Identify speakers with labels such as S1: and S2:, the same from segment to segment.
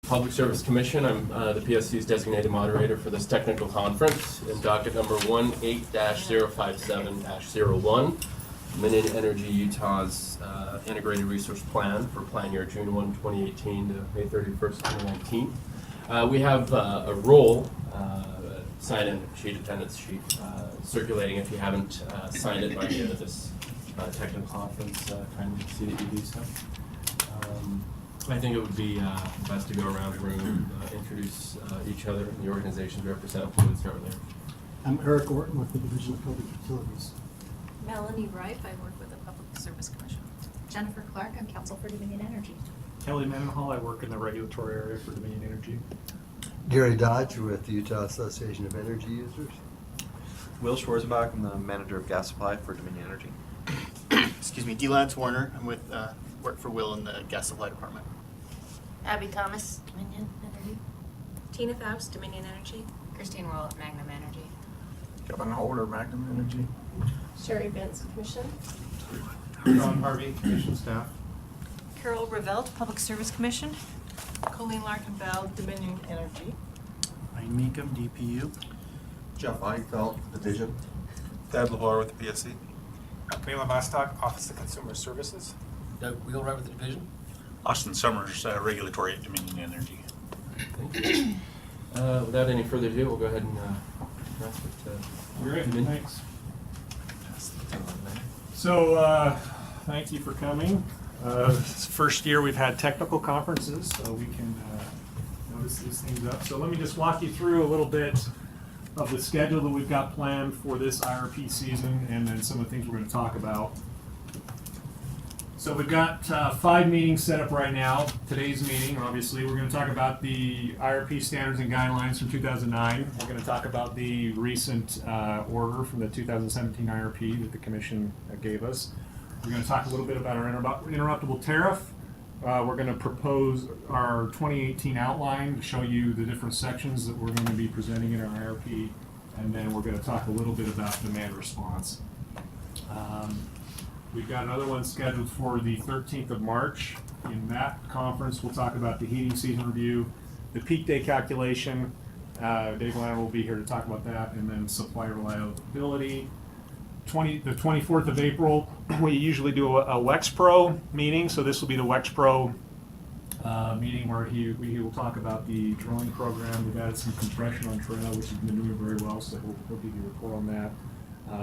S1: Public Service Commission. I'm the PSC's designated moderator for this technical conference in docket number 18-057-01, Dominion Energy Utah's Integrated Resource Plan for plan year June 1, 2018 to May 31st, 2019. We have a roll, sign-in sheet, attendance sheet, circulating. If you haven't signed it by the end of this technical conference, kindly see that you do so. I think it would be best to go around the room, introduce each other and the organizations represented. We'll start with there.
S2: I'm Eric Orton with the Division of Public Utilities.
S3: Melanie Rife, I work with the Public Service Commission.
S4: Jennifer Clark, I'm counsel for Dominion Energy.
S5: Kelly Mendenhall, I work in the regulatory area for Dominion Energy.
S6: Gary Dodge with the Utah Association of Energy Users.
S7: Will Schwarzbach, I'm the manager of gas supply for Dominion Energy.
S8: Excuse me, D. Lance Warner. I'm with work for Will in the gas supply department.
S3: Abby Thomas, Dominion Energy. Tina Faust, Dominion Energy.
S4: Christine Roll, Magnum Energy.
S9: Kevin Holder, Magnum Energy.
S3: Sherry Benz, Commission.
S5: John Harvey, Commission staff.
S3: Carol Revelt, Public Service Commission. Colleen Larkin Bell, Dominion Energy.
S9: Wayne Meekum, DPU.
S7: Jeff Eichfeld, Division.
S9: Thad LeVar with the PSC.
S10: Kayla Bostock, Office of Consumer Services.
S11: Doug Wheelwright with the division.
S9: Austin Summers, regulatory at Dominion Energy.
S1: Thank you. Without any further ado, we'll go ahead and pass it to
S5: Great,
S1: Dominion.
S5: thanks. So, thank you for coming. It's the first year we've had technical conferences, so we can notice these things up. So let me just walk you through a little bit of the schedule that we've got planned for this IRP season, and then some of the things we're going to talk about. So we've got 5 meetings set up right now. Today's meeting, obviously, we're going to talk about the IRP standards and guidelines from 2009. We're going to talk about the recent order from the 2017 IRP that the Commission gave us. We're going to talk a little bit about our interruptible tariff. We're going to propose our 2018 outline to show you the different sections that we're going to be presenting in our IRP. And then we're going to talk a little bit about demand response. We've got another one scheduled for the 13th of March. In that conference, we'll talk about the heating season review, the peak day calculation. Dave Lanner will be here to talk about that, and then supply reliability. The 24th of April, we usually do a WexPro meeting, so this will be the WexPro meeting where he will talk about the drilling program. We've added some compression on trail, which has been doing very well, so he'll give you a report on that,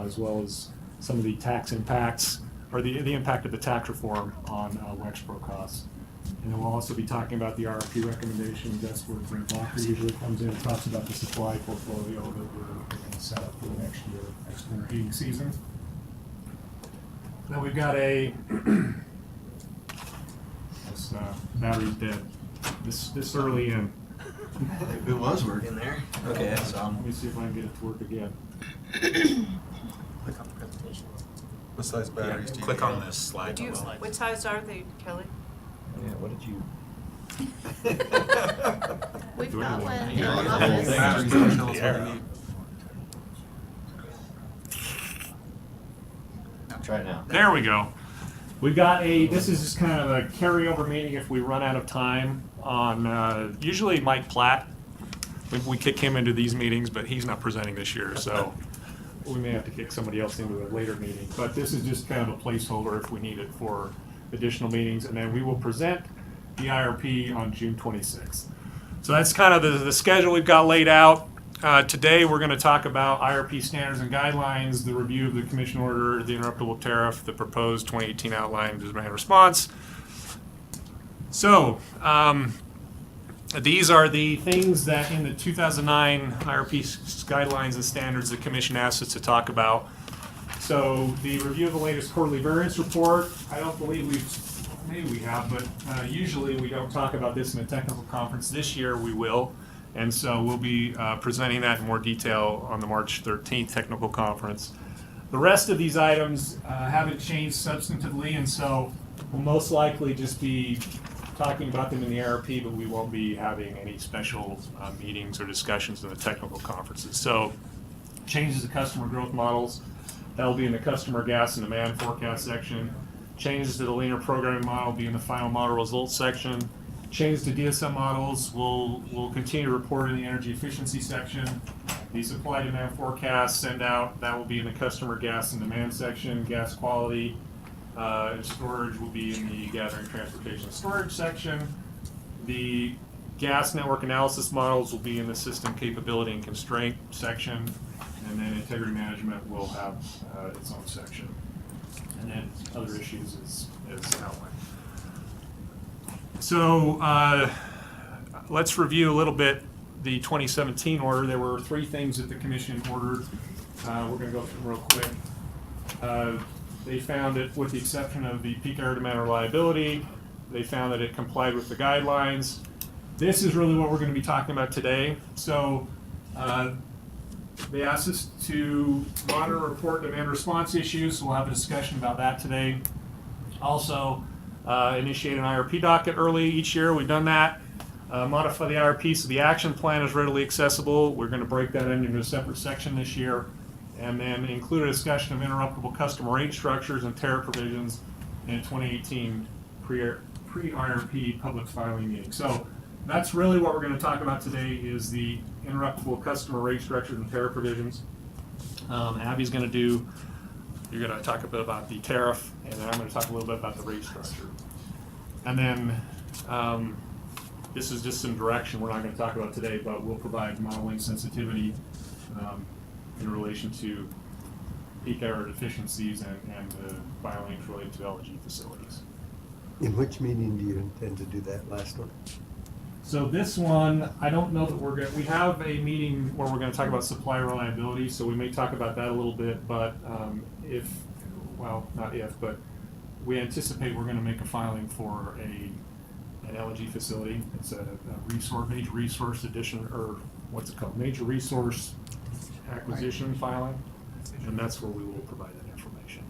S5: as well as some of the tax impacts, or the impact of the tax reform on WexPro costs. And then we'll also be talking about the RFP recommendations. That's where Brent Walker usually comes in and talks about the supply portfolio that we're going to set up for the next year, next winter heating season. Then we've got this battery's dead. This early in.
S7: It was working there. Okay, so.
S5: Let me see if I can get it to work again.
S8: Click on the presentation.
S9: What size batteries do you click on this slide?
S3: What size are they, Kelly?
S7: Yeah, what did you?
S4: We've
S5: Do
S4: got
S5: it.
S4: one in
S7: Yeah,
S4: the
S7: batteries
S4: office.
S7: don't tell us what they need. Try it now.
S5: There we go. We've got this is just kind of a carryover meeting if we run out of time on, usually Mike Platt. We kick him into these meetings, but he's not presenting this year, so we may have to kick somebody else into a later meeting. But this is just kind of a placeholder if we need it for additional meetings, and then we will present the IRP on June 26th. So that's kind of the schedule we've got laid out. Today we're going to talk about IRP standards and guidelines, the review of the commission order, the interruptible tariff, the proposed 2018 outline, demand response. So these are the things that in the 2009 IRP guidelines and standards the commission asked us to talk about. So the review of the latest quarterly variance report, I don't believe maybe we have, but usually we don't talk about this in a technical conference. This year we will. And so we'll be presenting that in more detail on the March 13th technical conference. The rest of these items haven't changed substantively, and so we'll most likely just be talking about them in the IRP, but we won't be having any special meetings or discussions in the technical conferences. So changes to customer growth models, that'll be in the customer gas and demand forecast section. Changes to the linear programming model will be in the final model results section. change to DSM models. We'll continue to report in the energy efficiency section. The supply demand forecast send out, that will be in the customer gas and demand section. Gas quality and storage will be in the gathering, transportation, and storage section. The gas network analysis models will be in the system capability and constraint section. And then integrity management will have its own section. And then other issues is outlined. So let's review a little bit the 2017 order. There were 3 things that the commission ordered. We're going to go through real quick. They found it, with the exception of the peak hour demand reliability, they found that it complied with the guidelines. This is really what we're going to be talking about today. So they asked us to monitor and report demand response issues, so we'll have a discussion about that today. Also, initiate an IRP docket early each year. We've done that. Modify the IRP so the action plan is readily accessible. We're going to break that into a separate section this year. And then include a discussion of interruptible customer rate structures and tariff provisions in 2018 pre-IRP public filing meeting. So that's really what we're going to talk about today is the interruptible customer rate structures and tariff provisions. Abby's going to you're going to talk a bit about the tariff, and then I'm going to talk a little bit about the rate structure. And then this is just some direction we're not going to talk about today, but we'll provide modeling sensitivity in relation to peak hour deficiencies and the filings related to LNG facilities.
S6: In which meeting do you intend to do that last one?
S5: So this one, I don't know that we have a meeting where we're going to talk about supply reliability, so we may talk about that a little bit, but but we anticipate we're going to make a filing for an LNG facility. It's a major resource addition, or what's it called? Major resource acquisition filing, and that's where we will provide that information.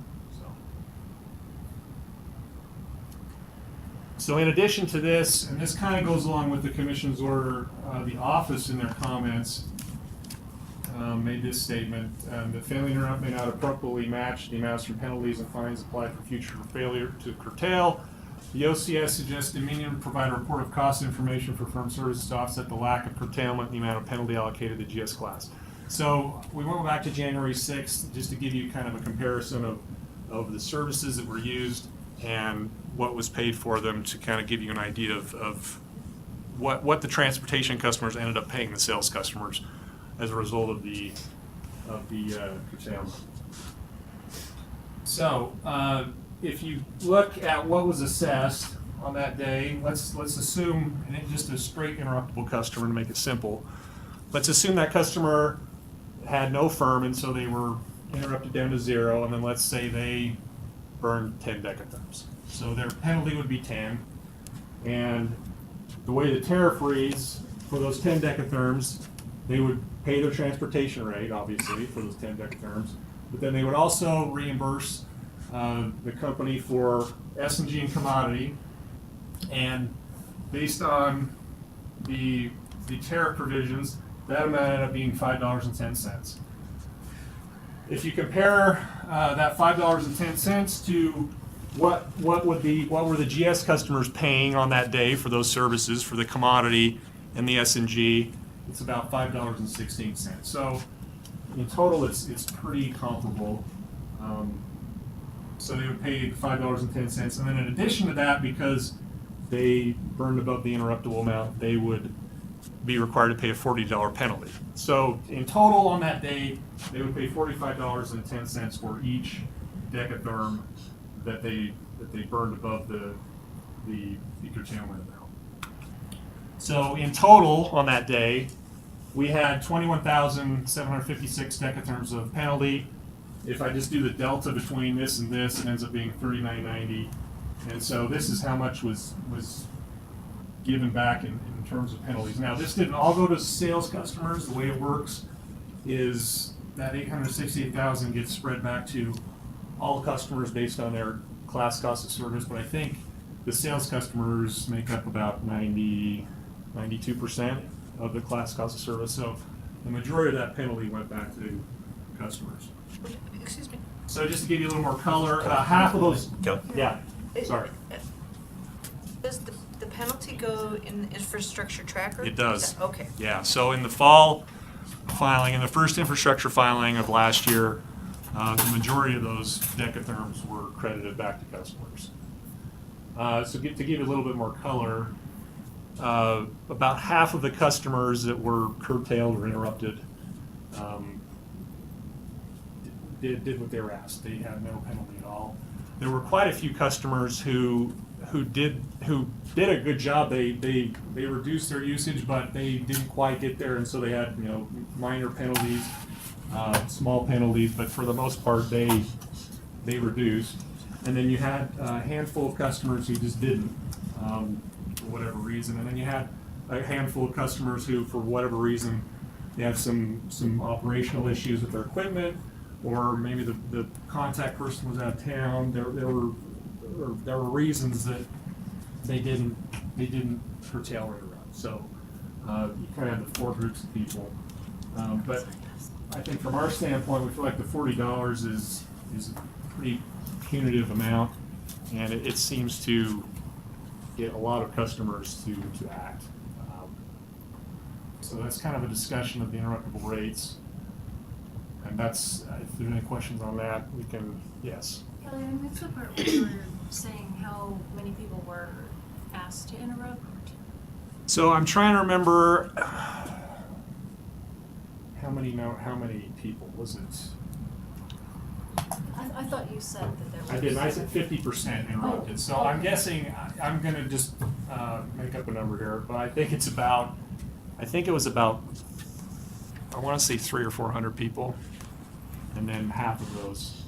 S5: So in addition to this, and this kind of goes along with the commission's order, the office in their comments made this statement, the failing interrupt may not appropriately match the amounts from penalties and fines applied for future failure to curtail. The OCS suggests Dominion provide a report of cost information for firm services to offset the lack of curtailment and the amount of penalty allocated to GS class. So we went back to January 6th just to give you kind of a comparison of the services that were used and what was paid for them, to kind of give you an idea of what the transportation customers ended up paying the sales customers as a result of the curtailment. So if you look at what was assessed on that day, let's assume, and it's just a straight interruptible customer to make it simple, let's assume that customer had no firm, and so they were interrupted down to 0, and then let's say they burned 10 decatherms. So their penalty would be 10, and the way the tariff reads, for those 10 decatherms, they would pay their transportation rate, obviously, for those 10 decatherms, but then they would also reimburse the company for S&G and commodity, and based on the tariff provisions, that amount ended up being $5.10. If you compare that $5.10 to what were the GS customers paying on that day for those services, for the commodity and the S&G, it's about $5.16. So in total, it's pretty comparable. So they would pay $5.10, and then in addition to that, because they burned above the interruptible amount, they would be required to pay a $40 penalty. So in total on that day, they would pay $45.10 for each decatherm that they burned above the curtailment amount. So in total on that day, we had 21,756 decatherms of penalty. If I just do the delta between this and this, it ends up being 39.90. And so this is how much was given back in terms of penalties. Now, this didn't all go to sales customers. The way it works is that $868,000 gets spread back to all customers based on their class cost of service, but I think the sales customers make up about 92% of the class cost of service. So the majority of that penalty went back to customers.
S3: Excuse me.
S5: So just to give you a little more color, half of those.
S9: Go.
S5: Yeah. Sorry.
S3: Does the penalty go in the infrastructure tracker?
S5: It does.
S3: Okay.
S5: Yeah, so in the fall filing, in the first infrastructure filing of last year, the majority of those decatherms were credited back to customers. To give you a little bit more color, about half of the customers that were curtailed or interrupted did what they were asked. They had no penalty at all. There were quite a few customers who did a good job. They reduced their usage, but they didn't quite get there, and so they had minor penalties, small penalties. But for the most part, they reduced. And then you had a handful of customers who just didn't, for whatever reason. And then you had a handful of customers who, for whatever reason, they have some operational issues with their equipment, or maybe the contact person was out of town. There were reasons that they didn't curtail or interrupt. So you kind of have the four groups of people. But I think from our standpoint, we feel like the $40 is a pretty punitive amount, and it seems to get a lot of customers to act. So that's kind of a discussion of the interruptible rates. And that's, if there are any questions on that, we can, yes.
S12: Kelly, I missed the part where you were saying how many people were asked to interrupt.
S5: So I'm trying to remember how many people was it?
S12: I thought you said that there was.
S5: I did. I said 50% interrupted.
S12: Oh,
S5: So
S12: okay.
S5: I'm guessing I'm going to just make up a number here, but I think it's about. I think it was about. I want to say 300 or 400 people, and then half of those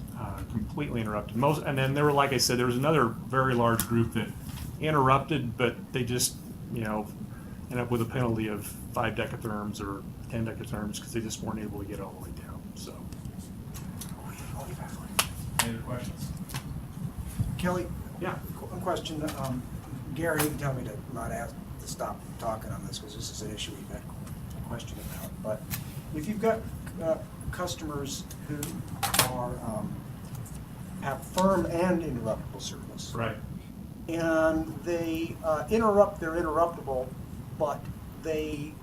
S5: completely interrupted. And then there were, like I said, there was another very large group that interrupted, but they just end up with a penalty of 5 decatherms or 10 decatherms because they just weren't able to get all the way down. So. Any other questions?
S13: Kelly?
S5: Yeah.
S13: A question. Gary, you can tell me to not ask to stop talking on this because this is an issue we've had a question about. But if you've got customers who are have firm and interruptible service,
S5: Right.
S13: and they interrupt their interruptible, but they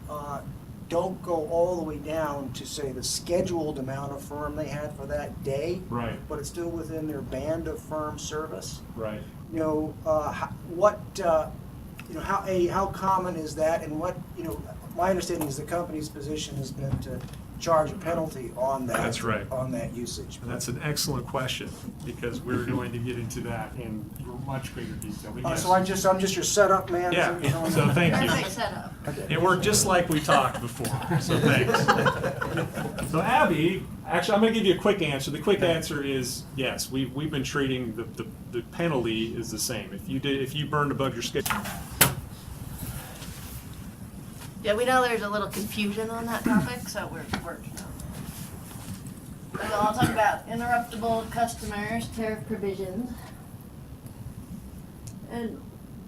S13: don't go all the way down to, say, the scheduled amount of firm they had for that day,
S5: Right.
S13: but it's still within their band of firm service.
S5: Right.
S13: How common is that, and my understanding is the company's position has been to charge a penalty on that.
S5: That's right.
S13: On that usage.
S5: And that's an excellent question because we're going to get into that in much greater detail. But yes.
S13: So I'm just your setup man.
S5: Yeah. So thank you.
S12: Perfect setup.
S5: It worked just like we talked before. So thanks. So Abby, actually, I'm going to give you a quick answer. The quick answer is yes. We've been treating the penalty is the same. If you burned above your schedule.
S12: Yeah, we know there's a little confusion on that topic, so we're working on it. So I'll talk about interruptible customers, tariff provisions. And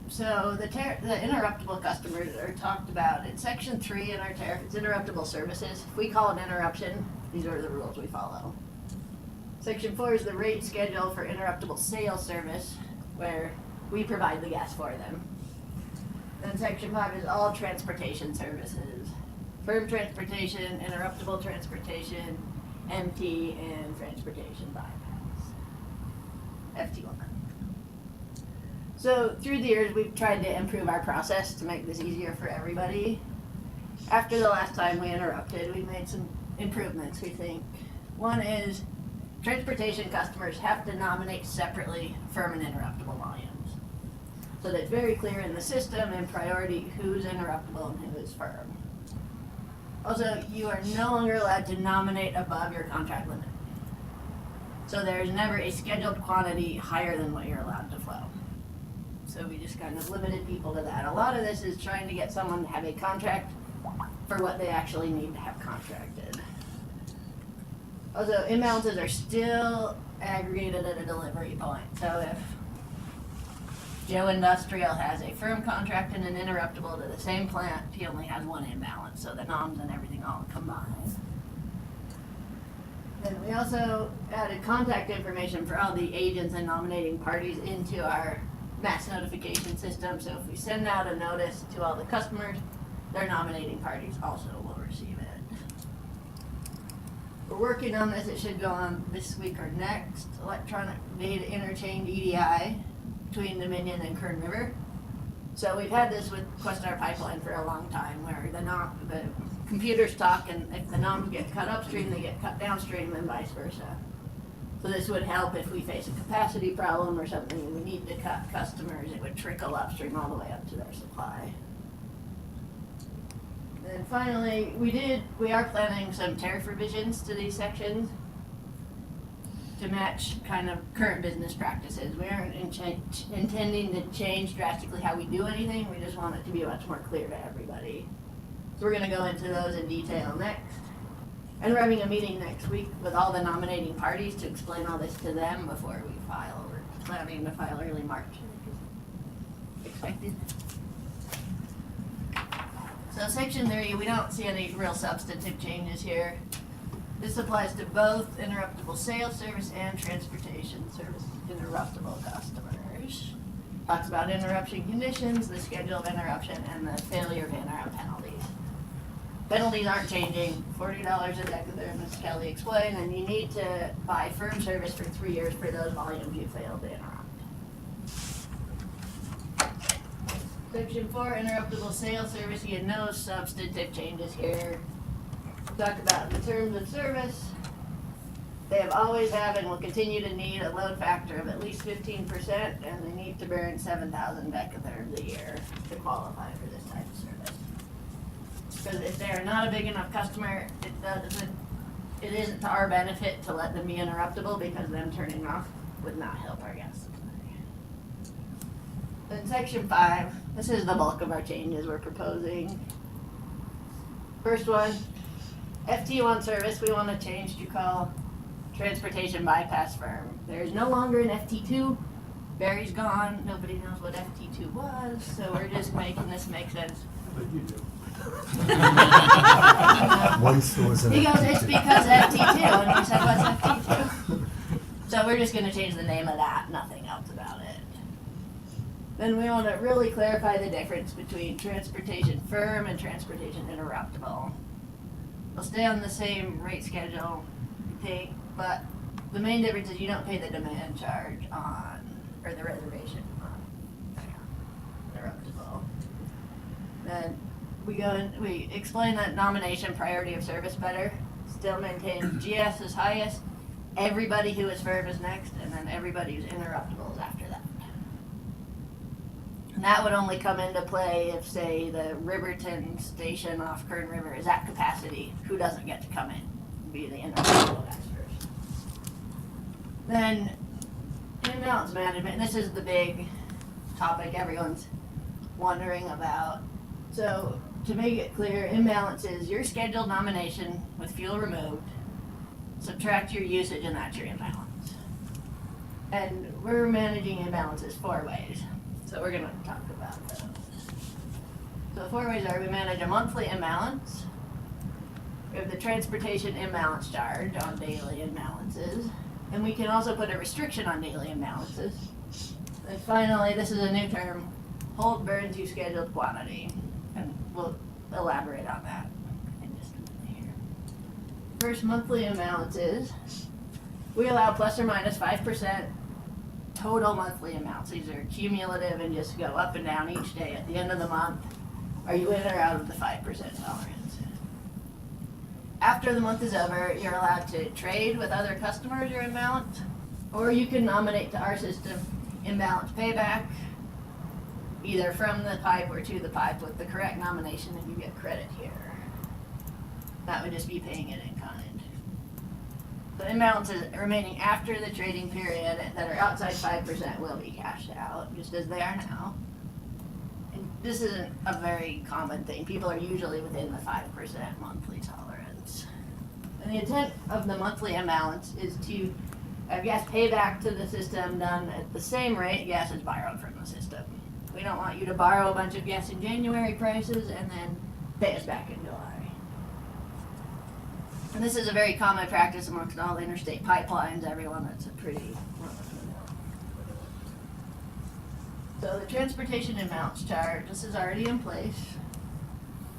S12: so the interruptible customers are talked about in Section 3 in our tariff. It's interruptible services. If we call it interruption, these are the rules we follow. Section 4 is the rate schedule for interruptible sales service, where we provide the gas for them. And Section 5 is all transportation services. Firm transportation, interruptible transportation, MT, and transportation bypass. FT1. So through the years, we've tried to improve our process to make this easier for everybody. After the last time we interrupted, we made some improvements, we think. One is transportation customers have to nominate separately firm and interruptible volumes. So that it's very clear in the system and priority who's interruptible and who is firm. Also, you are no longer allowed to nominate above your contract limit. So there's never a scheduled quantity higher than what you're allowed to flow. So we just kind of limited people to that. A lot of this is trying to get someone to have a contract for what they actually need to have contracted. Also, imbalances are still aggregated at a delivery point. So if Joe Industrial has a firm contract and an interruptible to the same plant, he only has one imbalance, so the noms and everything all combined. And we also added contact information for all the agents and nominating parties into our mass notification system, so if we send out a notice to all the customers, their nominating parties also will receive it. We're working on this, it should go on this week or next, electronic data interchange EDI between Dominion and Kern River. So we've had this with Questar Pipeline for a long time, where the computers talk, and if the noms get cut upstream, they get cut downstream, and vice versa. So this would help if we face a capacity problem or something, and we need to cut customers, it would trickle upstream all the way up to their supply. And then finally, we are planning some tariff revisions to these sections to match kind of current business practices. We aren't intending to change drastically how we do anything, we just want it to be much more clear to everybody. So we're gonna go into those in detail next. And we're having a meeting next week with all the nominating parties to explain all this to them before we file. We're planning to file early March, expected. So section 3, we don't see any real substantive changes here. This applies to both interruptible sales service and transportation service interruptible customers. Talks about interruption conditions, the schedule of interruption, and the failure to interrupt penalties. Penalties aren't changing, $40 a decatherm, as Kelly explained, and you need to buy firm service for 3 years for those volumes you failed to interrupt. Section 4, interruptible sales service, you get no substantive changes here. Talk about the terms of service. They have always have and will continue to need a load factor of at least 15%, and they need to burn 7,000 decatherms a year to qualify for this type of service. Because if they're not a big enough customer, it isn't to our benefit to let them be interruptible, because them turning off would not help our gas supply. Then section 5, this is the bulk of our changes we're proposing. First one, FT1 service, we want to change to call transportation bypass firm. There is no longer an FT2. Barry's gone. Nobody knows what FT2 was, so we're just making this make sense.
S5: But you do.
S6: Once there was an
S12: He goes, it's
S6: FT2.
S12: because FT2, and we said, what's FT2? So we're just going to change the name of that, nothing else about it. Then we want to really clarify the difference between transportation firm and transportation interruptible. They'll stay on the same rate schedule, I think, but the main difference is you don't pay the demand charge on, or the reservation on interruptible. Then we explain that nomination priority of service better. Still maintain GS is highest, everybody who is firm is next, and then everybody who's interruptible is after that. And that would only come into play if, say, the Riverton station off Kern River is at capacity. Who doesn't get to come in? Be the interruptible guys first. Then, imbalance management. This is the big topic everyone's wondering about. So, to make it clear, imbalance is your scheduled nomination with fuel removed. Subtract your usage, and that's your imbalance. And we're managing imbalances 4 ways. So we're going to talk about those. So the 4 ways are: we manage a monthly imbalance, we have the transportation imbalance charge on daily imbalances, and we can also put a restriction on daily imbalances. And finally, this is a new term, hold burn to scheduled quantity, and we'll elaborate on that in just a minute here. First, monthly imbalances, we allow plus or minus 5% total monthly amounts. These are cumulative and just go up and down each day. At the end of the month, are you in or out of the 5% tolerance? After the month is over, you're allowed to trade with other customers your imbalance, or you can nominate to our system imbalance payback, either from the pipe or to the pipe with the correct nomination, and you get credit here. That would just be paying it in kind. The imbalances remaining after the trading period that are outside 5% will be cashed out, just as they are now. And this isn't a very common thing. People are usually within the 5% monthly tolerance. And the intent of the monthly imbalance is to have gas payback to the system done at the same rate gas is borrowed from the system. We don't want you to borrow a bunch of gas in January prices and then pay us back in July. And this is a very common practice amongst all interstate pipelines, everyone that's a pretty So the transportation amounts charge, this is already in place.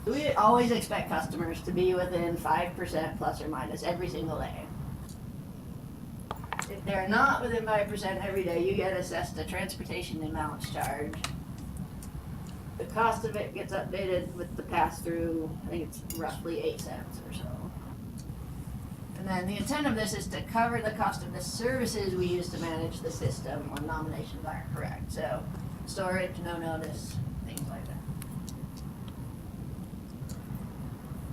S12: We always expect customers to be within 5% plus or minus every single day. If they're not within 5% every day, you get assessed a transportation amounts charge. The cost of it gets updated with the pass-through, I think it's roughly 8 cents or so. And then the intent of this is to cover the cost of the services we use to manage the system when nominations aren't correct. So storage, no notice, things like that.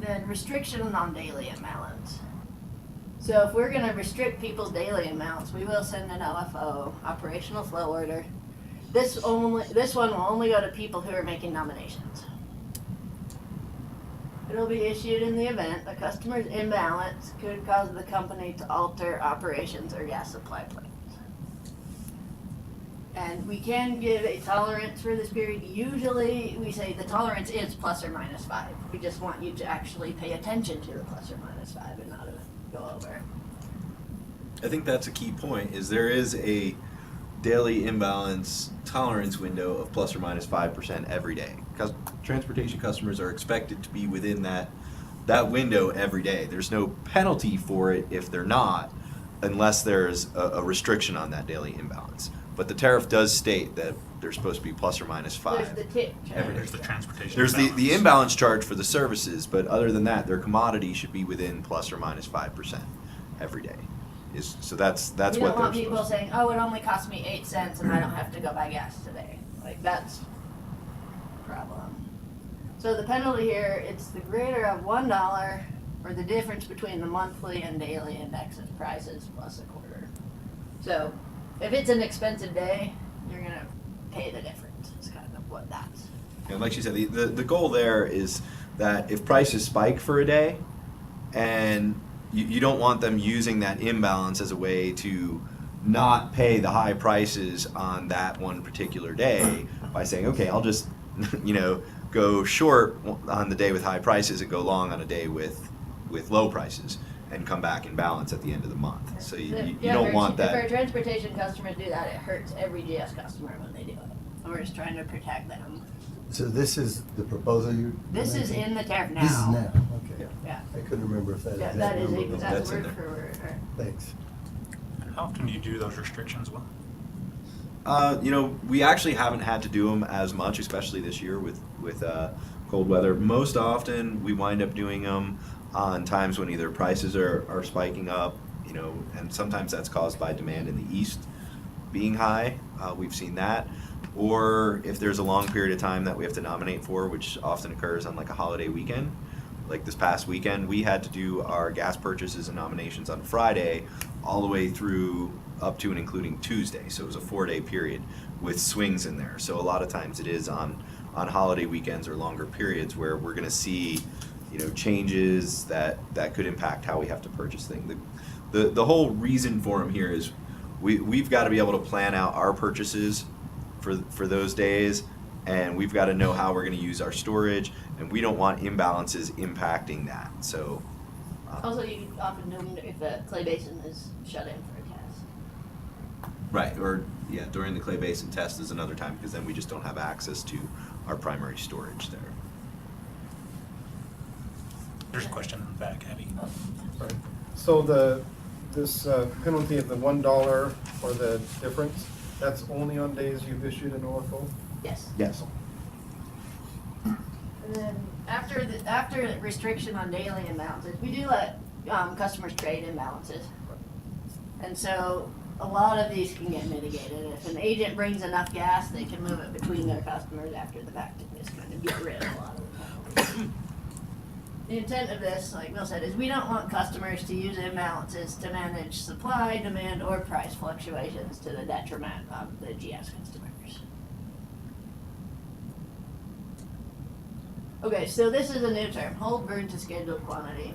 S12: Then restriction on daily amounts. So if we're going to restrict people's daily amounts, we will send an OFO, operational flow order. This one will only go to people who are making nominations. It'll be issued in the event a customer's imbalance could cause the company to alter operations or gas supply plans. And we can give a tolerance for this period. Usually we say the tolerance is plus or minus 5. We just want you to actually pay attention to the plus or minus 5 and not go over.
S7: I think that's a key point, is there is a daily imbalance tolerance window of plus or minus 5% every day. Because transportation customers are expected to be within that window every day. There's no penalty for it if they're not, unless there's a restriction on that daily imbalance. But the tariff does state that they're supposed to be plus or minus 5.
S12: There's the tip charge.
S7: Every day.
S9: There's the transportation.
S7: There's
S9: imbalance.
S7: the imbalance charge for the services, but other than that, their commodity should be within plus or minus 5% every day. So that's
S12: You
S7: what
S12: don't
S7: they're
S12: want people
S7: supposed to.
S12: saying, oh, it only cost me 8 cents and I don't have to go buy gas today. Like, that's a problem. So the penalty here, it's the greater of $1 or the difference between the monthly and daily index of prices plus a quarter. So if it's an expensive day, you're going to pay the difference. It's kind of what that's.
S7: And like she said, the goal there is that if prices spike for a day, and you don't want them using that imbalance as a way to not pay the high prices on that one particular day by saying, okay, I'll just, go short on the day with high prices and go long on a day with low prices and come back in balance at the end of the month. So you don't want
S12: If our
S7: that.
S12: transportation customers do that, it hurts every GS customer when they do it. We're just trying to protect them.
S6: So this is the proposal you?
S12: This is in the tariff now.
S6: This is now, okay.
S12: Yeah.
S6: I couldn't remember if that.
S12: Yeah,
S6: exact
S12: that is
S6: number, but
S12: exact
S7: That's in
S12: word
S7: there.
S12: for word.
S6: Thanks.
S9: How often do you do those restrictions, Will?
S7: We actually haven't had to do them as much, especially this year with cold weather. Most often, we wind up doing them on times when either prices are spiking up, and sometimes that's caused by demand in the east being high. We've seen that. Or if there's a long period of time that we have to nominate for, which often occurs on like a holiday weekend. Like this past weekend, we had to do our gas purchases and nominations on Friday all the way through up to and including Tuesday. So it was a 4-day period with swings in there. So a lot of times it is on holiday weekends or longer periods where we're going to see, changes that could impact how we have to purchase things. The whole reason for them here is we've got to be able to plan out our purchases for those days, and we've got to know how we're going to use our storage, and we don't want imbalances impacting that. So
S12: Also, you often know if the clay basin is shut in for a test.
S7: right, or during the clay basin test is another time, because then we just don't have access to our primary storage there.
S9: There's a question in the back, Abby.
S14: Right. So this penalty of the $1 for the difference, that's only on days you've issued an OFO?
S12: Yes.
S7: Yes.
S12: And then after the restriction on daily imbalances, we do let customers trade imbalances. And so a lot of these can get mitigated. If an agent brings enough gas, they can move it between their customers after the fact to just kind of get rid of a lot of them. The intent of this, like Will said, is we don't want customers to use imbalances to manage supply, demand, or price fluctuations to the detriment of the GS customers. Okay, so this is a new term, hold burn to scheduled quantity.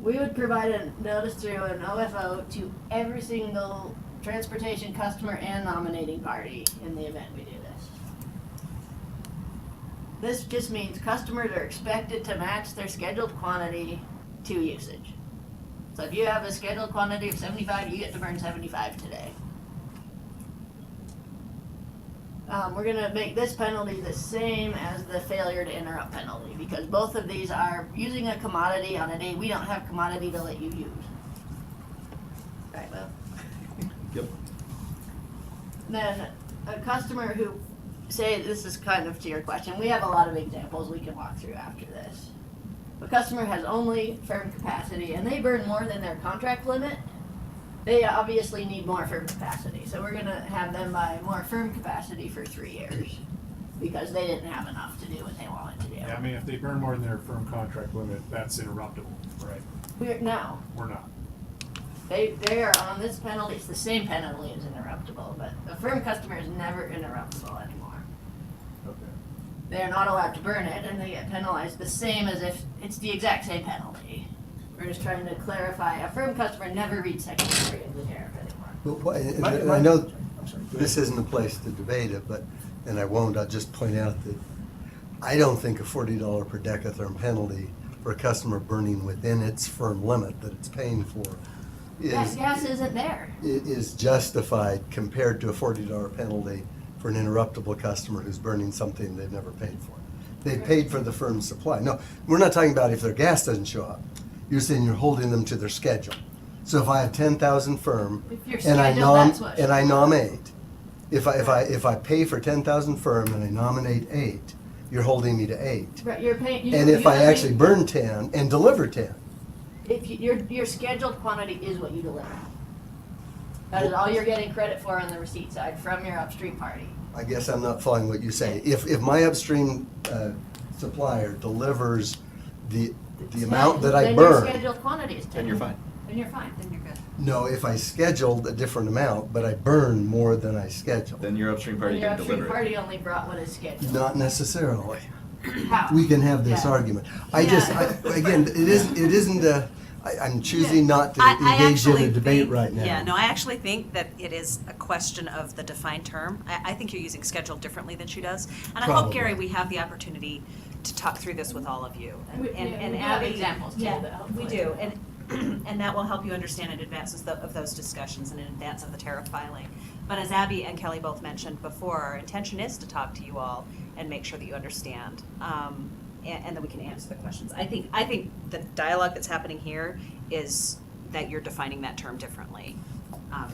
S12: We would provide a notice through an OFO to every single transportation customer and nominating party in the event we do this. This just means customers are expected to match their scheduled quantity to usage. So if you have a scheduled quantity of 75, you get to burn 75 today. we're gonna make this penalty the same as the failure to interrupt penalty, because both of these are using a commodity on a day we don't have commodity to let you use. Right, well.
S7: Yep.
S12: Then a customer who, say, this is kind of to your question, we have a lot of examples we can walk through after this. A customer has only firm capacity and they burn more than their contract limit, they obviously need more firm capacity. So we're gonna have them buy more firm capacity for 3 years because they didn't have enough to do what they wanted to do.
S5: Yeah, I mean, if they burn more than their firm contract limit, that's interruptible, right?
S12: No,
S5: We're not.
S12: they are on this penalty, it's the same penalty as interruptible, but a firm customer is never interruptible anymore.
S5: Okay.
S12: They're not allowed to burn it and they get penalized the same as if it's the exact same penalty. We're just trying to clarify, a firm customer never reads section 3 of the tariff anymore.
S6: Well, and I know this isn't a place to debate it, but, and I won't, I'll just point out that I don't think a $40 per decatherm penalty for a customer burning within its firm limit that it's paying for
S12: Gas isn't there.
S6: is justified compared to a $40 penalty for an interruptible customer who's burning something they've never paid for. They paid for the firm supply. No, we're not talking about if their gas doesn't show up. You're saying you're holding them to their schedule. So if I have 10,000 firm
S12: If you're
S6: and I
S12: scheduled, that's what should happen.
S6: nominate, if I pay for 10,000 firm and I nominate 8, you're holding me to 8.
S12: Right, you're paying.
S6: And if I actually burn 10 and deliver 10,
S12: If your scheduled quantity is what you deliver. That is all you're getting credit for on the receipt side from your upstream party.
S6: I guess I'm not following what you say. If my upstream supplier delivers the amount that I
S12: Then your
S6: burn,
S12: scheduled quantity is 10.
S7: Then you're fine.
S12: Then you're fine, then you're good.
S6: no, if I scheduled a different amount, but I burn more than I scheduled,
S7: Then your upstream party
S12: And your
S7: can
S12: upstream
S7: deliver it.
S12: party only brought what is scheduled.
S6: not necessarily.
S12: How?
S6: We can have this
S12: Yeah.
S6: argument.
S12: Yeah.
S6: Again, it isn't I'm choosing not to
S15: I
S6: engage in a
S15: actually
S6: debate
S15: think-
S6: right now.
S15: Yeah, no, I actually think that it is a question of the defined term. I think you're using schedule differently than she does. And I hope,
S6: Probably.
S15: Gary, we have the opportunity to talk through this with all of you.
S12: We have
S15: Abby-
S12: examples too,
S15: yeah,
S12: that
S15: we
S12: hopefully-
S15: do, and that will help you understand in advance of those discussions and in advance of the tariff filing. But as Abby and Kelly both mentioned before, our intention is to talk to you all and make sure that you understand, and that we can answer the questions. I think the dialogue that's happening here is that you're defining that term differently.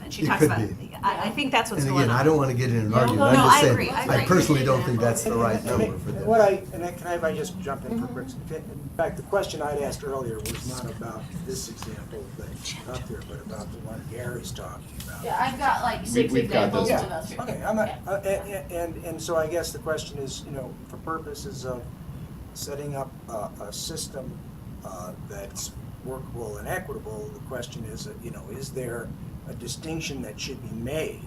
S15: And she
S6: It
S15: talks
S6: could
S15: about,
S6: be.
S15: I think that's what's
S6: And
S15: going on.
S6: again, I don't want to get in an
S12: Yeah,
S6: argument.
S12: no,
S6: I'm
S15: no,
S6: just
S15: I
S6: saying,
S15: agree, I
S6: I
S15: agree.
S6: personally don't think that's the right number for this.
S13: What can I just jump in for quick? In fact, the question I'd asked earlier was not about this example that's up there, but about the one Gary's talking about.
S12: Yeah, I've got like 6
S7: we've got
S12: examples
S7: those.
S12: to go through.
S13: Okay, I'm not, and so I guess the question is, for purposes of setting up a system that's workable and equitable, the question is, is there a distinction that should be made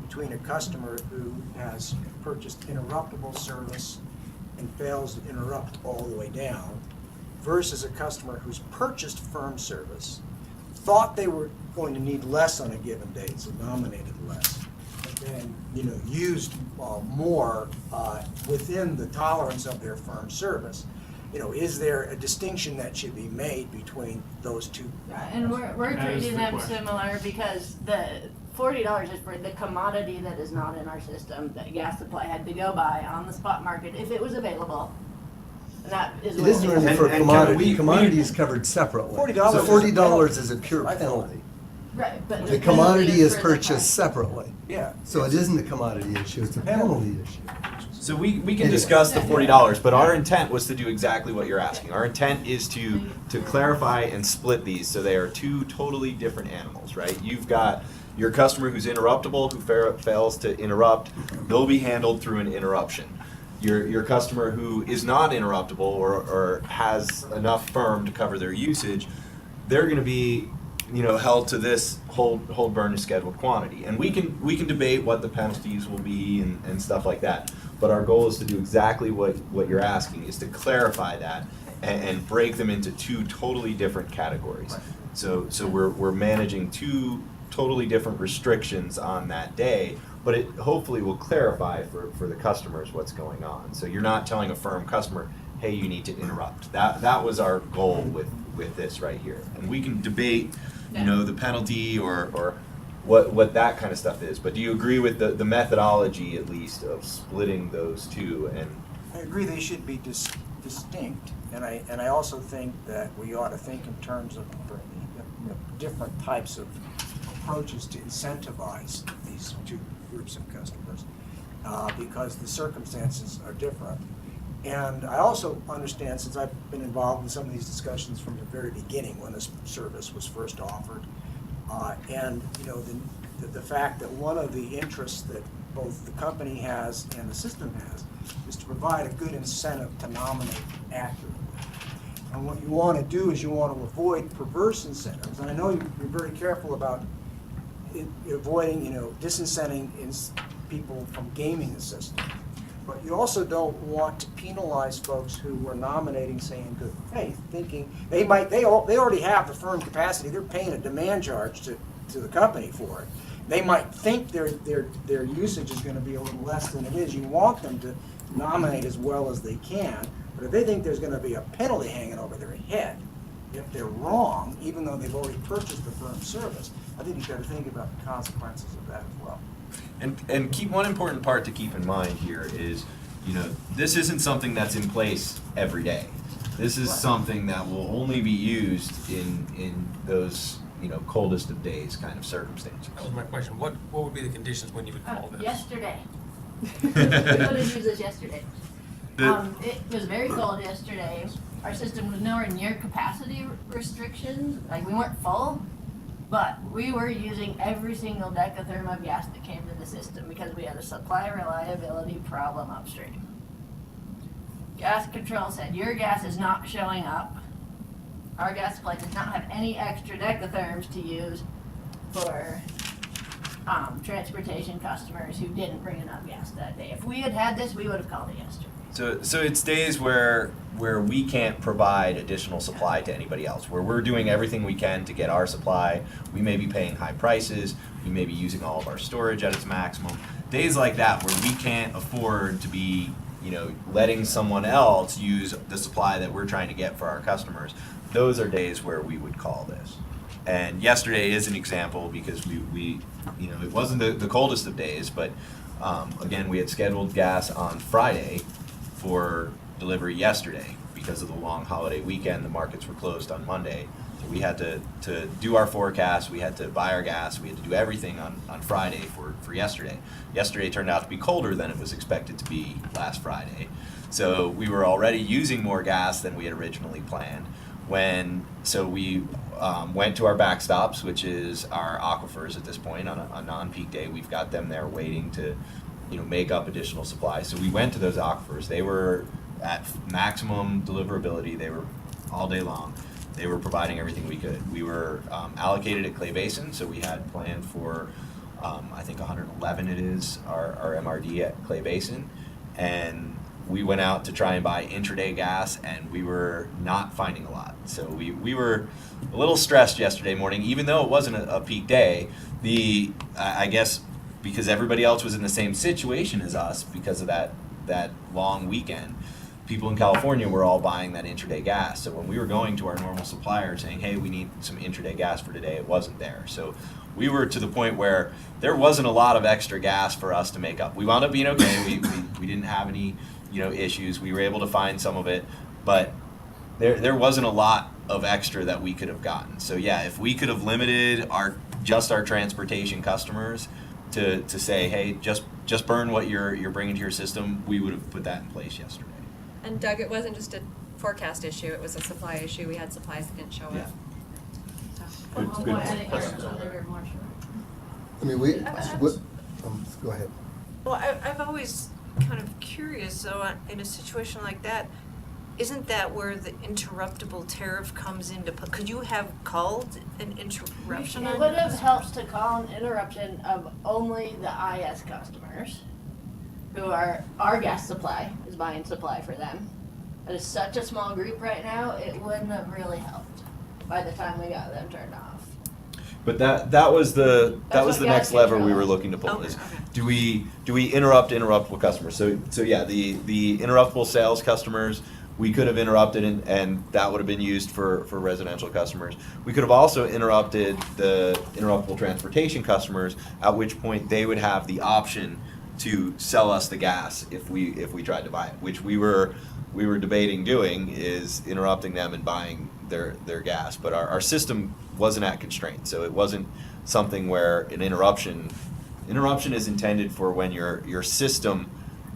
S13: between a customer who has purchased interruptible service and fails to interrupt all the way down versus a customer who's purchased firm service, thought they were going to need less on a given date, so nominated less, but then, used more within the tolerance of their firm service. Is there a distinction that should be made between those two?
S12: Right, and we're
S5: That is
S12: treating
S5: the
S12: them
S5: question.
S12: similar because the $40 is for the commodity that is not in our system that gas supply had to go buy on the spot market if it was available. And that is
S6: It
S12: what
S6: isn't really
S7: And-
S6: for
S7: and
S6: commodity.
S7: we-
S6: Commodity is covered separately.
S13: $40
S6: So
S13: is a
S6: $40
S13: penalty.
S6: is a pure
S13: I thought.
S6: penalty.
S12: Right, but
S6: The commodity is
S12: for the
S6: purchased
S12: price.
S6: separately.
S13: Yeah.
S6: So it isn't a commodity issue, it's a penalty issue.
S7: So we can
S6: Anyway.
S7: discuss the $40, but our intent was to do exactly what you're asking. Our intent is to clarify and split these so they are two totally different animals, right? You've got your customer who's interruptible, who fails to interrupt, they'll be handled through an interruption. Your customer who is not interruptible or has enough firm to cover their usage, they're going to be held to this hold burn scheduled quantity. And we can debate what the penalties will be and stuff like that. But our goal is to do exactly what you're asking, is to clarify that and break them into two totally different categories. So we're managing two totally different restrictions on that day, but it hopefully will clarify for the customers what's going on. So you're not telling a firm customer, hey, you need to interrupt. That was our goal with this right here. And we can debate, the penalty or what that kind of stuff is. But do you agree with the methodology, at least, of splitting those two? And
S13: I agree they should be distinct, and I also think that we ought to think in terms of different types of approaches to incentivize these two groups of customers, because the circumstances are different. And I also understand, since I've been involved in some of these discussions from the very beginning when this service was first offered, and the fact that one of the interests that both the company has and the system has is to provide a good incentive to nominate accurately. And what you want to do is you want to avoid perverse incentives. And I know you're very careful about avoiding, disincenting people from gaming the system. But you also don't want to penalize folks who were nominating, say, in good faith, thinking they already have the firm capacity. They're paying a demand charge to the company for it. They might think their usage is going to be a little less than it is. You want them to nominate as well as they can. But if they think there's going to be a penalty hanging over their head, if they're wrong, even though they've already purchased the firm's service, I think you've got to think about the consequences of that as well.
S7: And keep one important part to keep in mind here is, this isn't something that's in place every day. This is something that will only be used in those coldest of days kind of circumstances.
S11: That was my question. What would be the conditions when you would call this?
S12: Yesterday. We would have used this yesterday. It was very cold yesterday. Our system was nowhere near capacity restrictions. Like, we weren't full, but we were using every single decatherm of gas that came to the system because we had a supply reliability problem upstream. Gas control said, your gas is not showing up. Our gas supply does not have any extra decatherms to use for transportation customers who didn't bring enough gas that day. If we had had this, we would have called it yesterday.
S7: So it's days where we can't provide additional supply to anybody else, where we're doing everything we can to get our supply. We may be paying high prices. We may be using all of our storage at its maximum. Days like that where we can't afford to be, letting someone else use the supply that we're trying to get for our customers. Those are days where we would call this. And yesterday is an example because we it wasn't the coldest of days, but again, we had scheduled gas on Friday for delivery yesterday. Because of the long holiday weekend, the markets were closed on Monday. So we had to do our forecast, we had to buy our gas, we had to do everything on Friday for yesterday. Yesterday turned out to be colder than it was expected to be last Friday. So we were already using more gas than we had originally planned. So we went to our backstops, which is our aquifers at this point. On a non-peak day, we've got them there waiting to make up additional supply. So we went to those aquifers. They were at maximum deliverability. They were all day long. They were providing everything we could. We were allocated at Clay Basin, so we had planned for, I think 111 it is, our MRD at Clay Basin. And we went out to try and buy intraday gas, and we were not finding a lot. So we were a little stressed yesterday morning, even though it wasn't a peak day. I guess because everybody else was in the same situation as us because of that long weekend, people in California were all buying that intraday gas. So when we were going to our normal supplier saying, hey, we need some intraday gas for today, it wasn't there. So we were to the point where there wasn't a lot of extra gas for us to make up. We wound up being okay. We didn't have any issues. We were able to find some of it, but there wasn't a lot of extra that we could have gotten. So yeah, if we could have limited our transportation customers to say, hey, just burn what you're bringing to your system, we would have put that in place yesterday.
S16: And Doug, it wasn't just a forecast issue, it was a supply issue. We had supplies that didn't show up.
S7: Good question.
S6: I mean, go ahead.
S3: Well, I've always kind of curious, though, in a situation like that, isn't that where the interruptible tariff comes into play? Could you have called an interruption?
S12: It would have helped to call an interruption of only the IS customers, who are our gas supply is buying supply for them. It is such a small group right now, it wouldn't have really helped by the time we got them turned off.
S7: But that was the next lever we were looking to pull.
S3: Okay,
S7: is
S3: okay.
S7: do we interrupt interruptible customers? So yeah, the interruptible sales customers, we could have interrupted and that would have been used for residential customers. We could have also interrupted the interruptible transportation customers, at which point they would have the option to sell us the gas if we tried to buy it, which we were debating doing, is interrupting them and buying their gas. But our system wasn't at constraint, so it wasn't something where an interruption is intended for when your system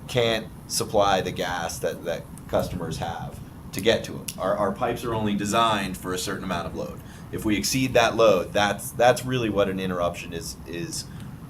S7: can't supply the gas that customers have to get to them. Our pipes are only designed for a certain amount of load. If we exceed that load, that's really what an interruption is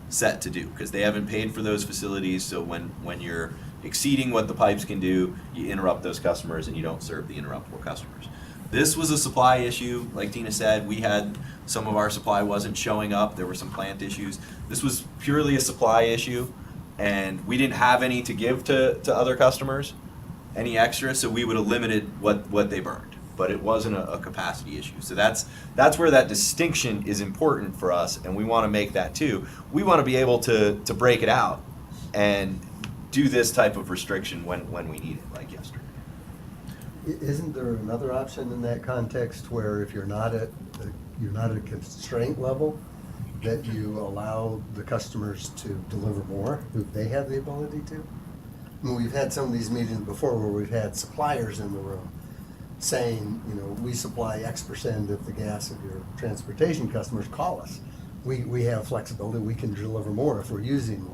S7: set to do, because they haven't paid for those facilities. So when you're exceeding what the pipes can do, you interrupt those customers and you don't serve the interruptible customers. This was a supply issue. Like Tina said, we had some of our supply wasn't showing up. There were some plant issues. This was purely a supply issue, and we didn't have any to give to other customers, any extra, so we would have limited what they burned. But it wasn't a capacity issue. So that's where that distinction is important for us, and we want to make that too. We want to be able to break it out and do this type of restriction when we need it, like yesterday.
S6: Isn't there another option in that context where if you're not at a constraint level, that you allow the customers to deliver more if they have the ability to? I mean, we've had some of these meetings before where we've had suppliers in the room saying, we supply X% of the gas of your transportation customers, call us. We have flexibility, we can deliver more if we're using more.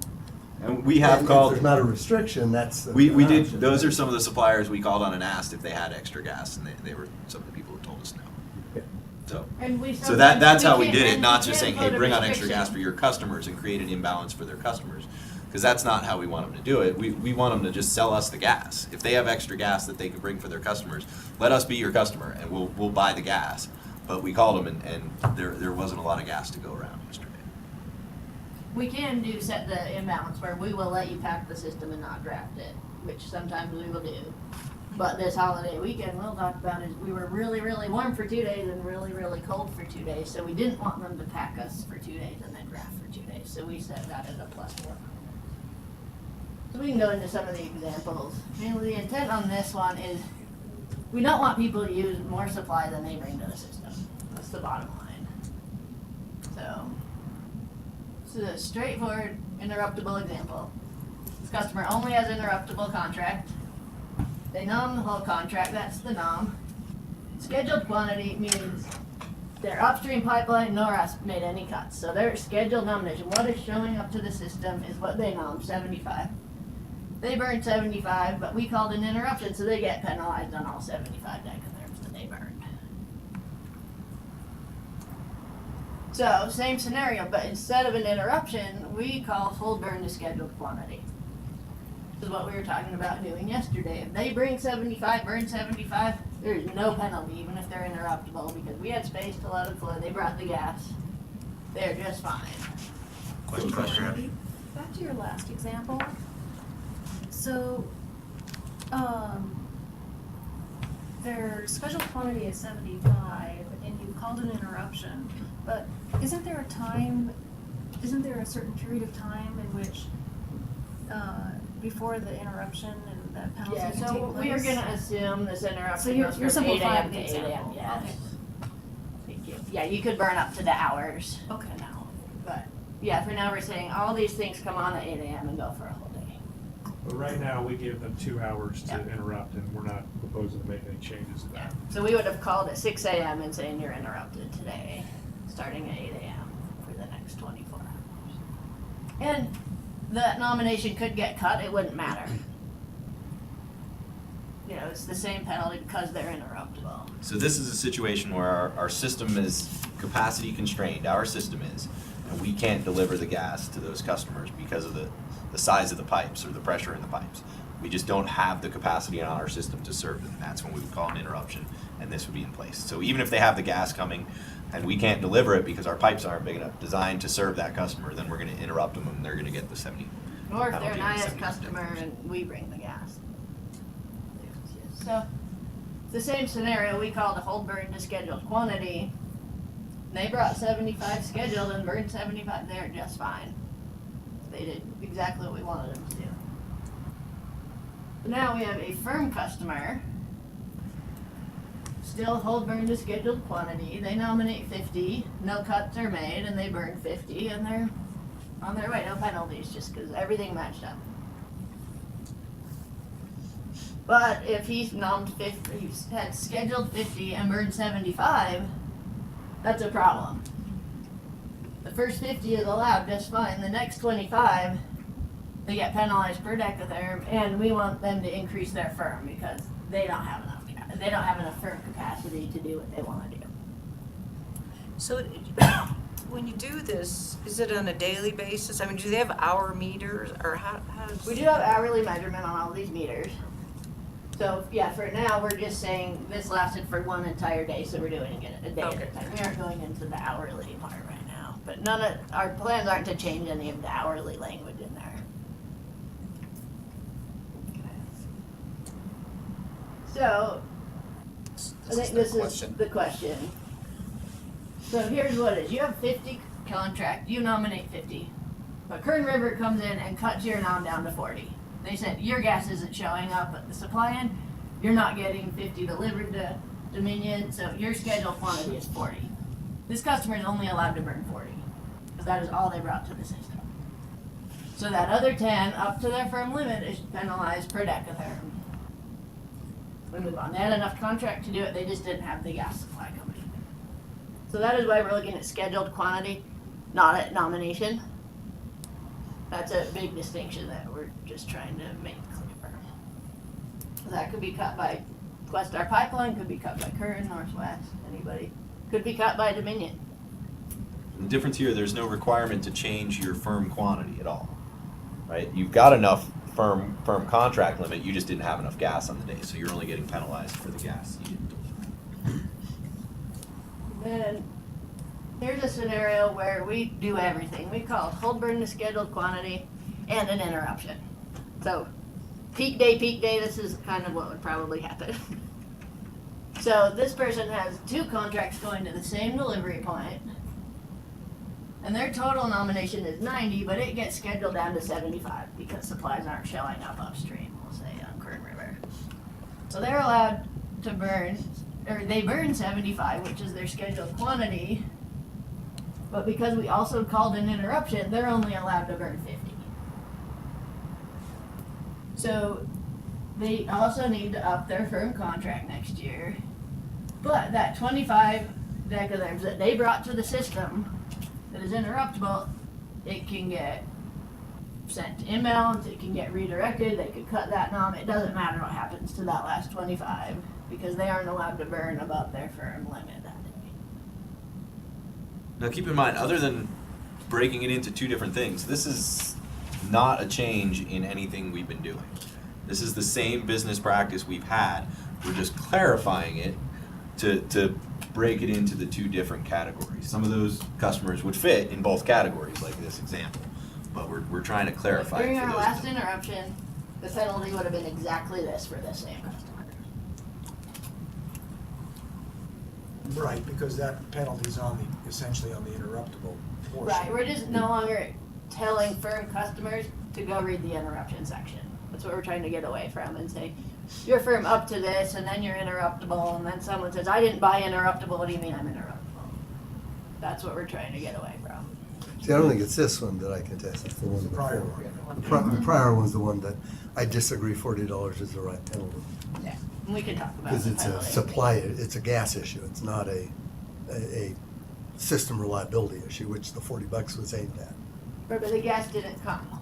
S7: And we have called.
S6: If there's not a restriction, that's.
S7: We did. Those are some of the suppliers we called on and asked if they had extra gas, and they were some of the people who told us no.
S6: Yeah.
S7: So that's how we did it, not
S12: we
S7: just saying,
S12: can't
S7: hey,
S12: put a
S7: bring on extra
S12: restriction.
S7: gas for your customers and create an imbalance for their customers, because that's not how we want them to do it. We want them to just sell us the gas. If they have extra gas that they can bring for their customers, let us be your customer and we'll buy the gas. But we called them and there wasn't a lot of gas to go around yesterday.
S12: We can set the imbalance where we will let you pack the system and not draft it, which sometimes we will do. But this holiday weekend, we'll talk about is we were really, really warm for 2 days and really, really cold for 2 days. So we didn't want them to pack us for 2 days and then draft for 2 days. So we set that as a +1. So we can go into some of the examples. The intent on this one is we don't want people to use more supply than they bring to the system. That's the bottom line. So this is a straightforward interruptible example. This customer only has interruptible contract. They nom the whole contract, that's the nom. Scheduled quantity means their upstream pipeline nor us made any cuts. So their scheduled nomination, what is showing up to the system is what they nom, 75. They burned 75, but we called an interruption, so they get penalized on all 75 decatherms that they burned. So, same scenario, but instead of an interruption, we call full burn to scheduled quantity. This is what we were talking about doing yesterday. If they bring 75, burn 75, there's no penalty, even if they're interruptible, because we had space to let them flow. They brought the gas. They're just fine.
S7: Question.
S4: Back to your last example. So, their scheduled quantity is 75, and you called an interruption, but isn't there a certain period of time in which, before the interruption and that penalty can take place?
S12: So we are gonna assume this interruption
S4: So you're
S12: goes from 8
S4: simplifying
S12: a.m. to
S4: the
S12: 8 a.m.,
S4: example.
S12: yes.
S4: Okay.
S12: Thank you. Yeah, you could burn up to the hours.
S4: Okay.
S12: Now, but, yeah, for now we're saying all these things come on at 8 a.m. and go for a whole day.
S5: But right now, we give them 2 hours to interrupt, and we're not proposing to make any changes to that.
S12: So we would have called at 6 a.m. and saying you're interrupted today, starting at 8 a.m. for the next 24 hours. And that nomination could get cut, it wouldn't matter. It's the same penalty because they're interruptible.
S7: So this is a situation where our system is capacity constrained, our system is, and we can't deliver the gas to those customers because of the size of the pipes or the pressure in the pipes. We just don't have the capacity on our system to serve them. That's when we would call an interruption, and this would be in place. So even if they have the gas coming and we can't deliver it because our pipes aren't big enough designed to serve that customer, then we're going to interrupt them and they're going to get the 70.
S12: Or if they're an
S7: penalty of
S12: IS
S7: 70
S12: customer and we bring the gas. So, the same scenario, we called a hold burn to scheduled quantity. They brought 75 scheduled and burned 75, they're just fine. They did exactly what we wanted them to do. But now we have a firm customer still hold burn to scheduled quantity. They nominate 50, no cuts are made, and they burn 50, and they're on their way. No penalties, just because everything matched up. But if he's nommed 50, he's had scheduled 50 and burned 75, that's a problem. The first 50 is allowed just fine. The next 25, they get penalized per decatherm, and we want them to increase their firm because they don't have enough. They don't have enough firm capacity to do what they want to do.
S3: So when you do this, is it on a daily basis? I mean, do they have hour meters or how does?
S12: We do have hourly measurement on all these meters. So yeah, for now, we're just saying this lasted for one entire day, so we're doing it a day at a time. We aren't going into the hourly part right now. But none of our plans aren't to change any of the hourly language in there. So, I think this is the question. So here's what it is. You have 50 contract, you nominate 50. But Kern River comes in and cuts your nom down to 40. They said, your gas isn't showing up at the supply end, you're not getting 50 delivered to Dominion, so your scheduled quantity is 40. This customer is only allowed to burn 40, because that is all they brought to the system. So that other 10, up to their firm limit, is penalized per decatherm. We move on. They had enough contract to do it, they just didn't have the gas supply coming in. So that is why we're looking at scheduled quantity, not at nomination. That's a big distinction that we're just trying to make clear. That could be cut by Questar Pipeline, could be cut by Kern, Northwest, anybody. Could be cut by Dominion.
S7: The difference here, there's no requirement to change your firm quantity at all, right? You've got enough firm contract limit, you just didn't have enough gas on the day, so you're only getting penalized for the gas you didn't deliver.
S12: Then here's a scenario where we do everything. We call hold burn to scheduled quantity and an interruption. So peak day, this is kind of what would probably happen. So this person has 2 contracts going to the same delivery point, and their total nomination is 90, but it gets scheduled down to 75 because supplies aren't showing up upstream, we'll say on Kern River. So they're allowed to burn, or they burn 75, which is their scheduled quantity, but because we also called an interruption, they're only allowed to burn 50. So they also need to up their firm contract next year, but that 25 decatherms that they brought to the system that is interruptible, it can get sent to inbound, it can get redirected, they could cut that nom, it doesn't matter what happens to that last 25 because they aren't allowed to burn above their firm limit that day.
S7: Now keep in mind, other than breaking it into 2 different things, this is not a change in anything we've been doing. This is the same business practice we've had. We're just clarifying it to break it into the 2 different categories. Some of those customers would fit in both categories, like this example, but we're trying to clarify it
S12: During
S7: for
S12: our
S7: those
S12: last
S7: two.
S12: interruption, the penalty would have been exactly this for the same customer.
S13: Right, because that penalty's essentially on the interruptible portion.
S12: Right, we're just no longer telling firm customers to go read the interruption section. That's what we're trying to get away from and say, you're firm up to this, and then you're interruptible, and then someone says, I didn't buy interruptible, what do you mean I'm interruptible? That's what we're trying to get away from.
S6: See, I don't think it's this one that I contest, it's the one before.
S13: Prior one.
S6: The prior one's the one that I disagree $40 is the right penalty.
S12: Yeah, and we can talk about
S6: Because
S12: the
S6: it's a
S12: penalty.
S6: supply, it's a gas issue, it's not a system reliability issue, which the $40 was aimed at.
S12: But the gas didn't come.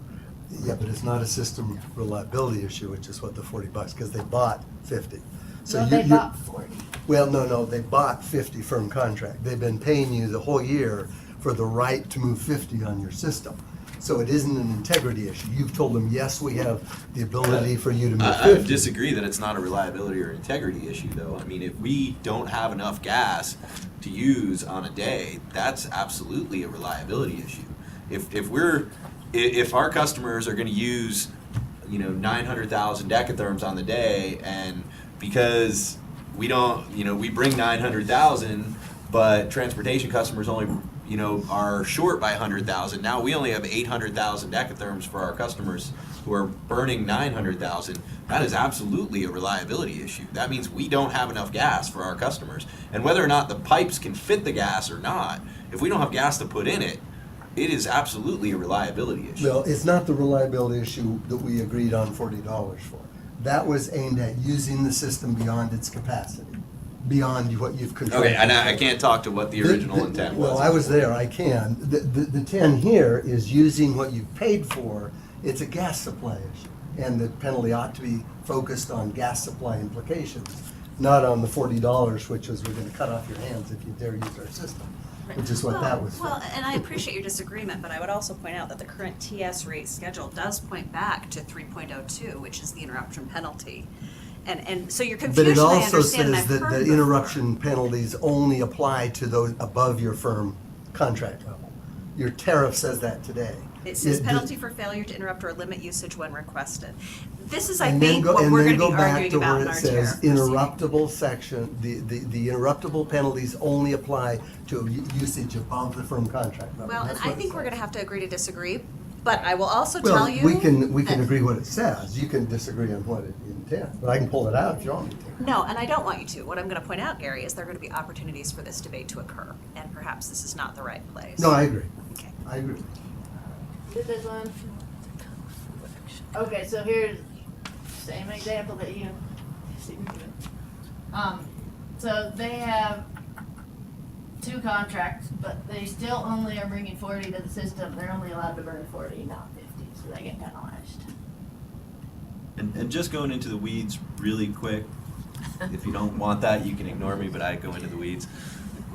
S6: Yeah, but it's not a system reliability issue, which is what the $40, because they bought 50. So
S12: No, they bought 40.
S6: Well, no, they bought 50 firm contract. They've been paying you the whole year for the right to move 50 on your system. So it isn't an integrity issue. You've told them, yes, we have the ability for you to move 50.
S7: I would disagree that it's not a reliability or integrity issue, though. I mean, if we don't have enough gas to use on a day, that's absolutely a reliability issue. If our customers are going to use, 900,000 decatherms on the day, and because we don't, we bring 900,000, but transportation customers only, are short by 100,000. Now we only have 800,000 decatherms for our customers who are burning 900,000, that is absolutely a reliability issue. That means we don't have enough gas for our customers. And whether or not the pipes can fit the gas or not, if we don't have gas to put in it, it is absolutely a reliability issue.
S6: Well, it's not the reliability issue that we agreed on $40 for. That was aimed at using the system beyond its capacity, beyond what you've controlled.
S7: Okay, and I can't talk to what the original intent was.
S6: Well, I was there, I can. The 10 here is using what you've paid for. It's a gas supply issue. And the penalty ought to be focused on gas supply implications, not on the $40, which was we're gonna cut off your hands if you dare use our system, which is what that was for.
S15: Well, and I appreciate your disagreement, but I would also point out that the current TS rate schedule does point back to 3.02, which is the interruption penalty. And so your
S6: But
S15: confusion,
S6: it
S15: I
S6: also
S15: understand, and
S6: says
S15: I've
S6: that
S15: heard
S6: the
S15: before.
S6: interruption penalties only apply to those above your firm contract level. Your tariff says that today.
S15: It says
S6: It-
S15: penalty for failure to interrupt or limit usage when requested. This is, I
S6: And then
S15: think,
S6: go-
S15: what
S6: and
S15: we're
S6: then
S15: gonna be
S6: go back
S15: arguing
S6: to
S15: about
S6: where
S15: in
S6: it
S15: our
S6: says
S15: tariff proceeding.
S6: interruptible section, the interruptible penalties only apply to usage above the firm contract level.
S15: Well, and
S6: That's
S15: I
S6: what it
S15: think we're
S6: says.
S15: gonna have to agree to disagree, but I will also
S6: Well,
S15: tell you.
S6: we can
S15: that-
S6: agree what it says. You can disagree on what it intends, but I can pull it out if you want me to.
S15: No, and I don't want you to. What I'm gonna point out, Gary, is there are gonna be opportunities for this debate to occur, and perhaps this is not the right place.
S6: No, I agree.
S15: Okay.
S6: I agree.
S12: Did this one? Okay, so here's same example that you see me doing. So they have 2 contracts, but they still only are bringing 40 to the system. They're only allowed to burn 40, not 50, so they get penalized.
S7: And just going into the weeds really quick, if you don't want that, you can ignore me, but I go into the weeds.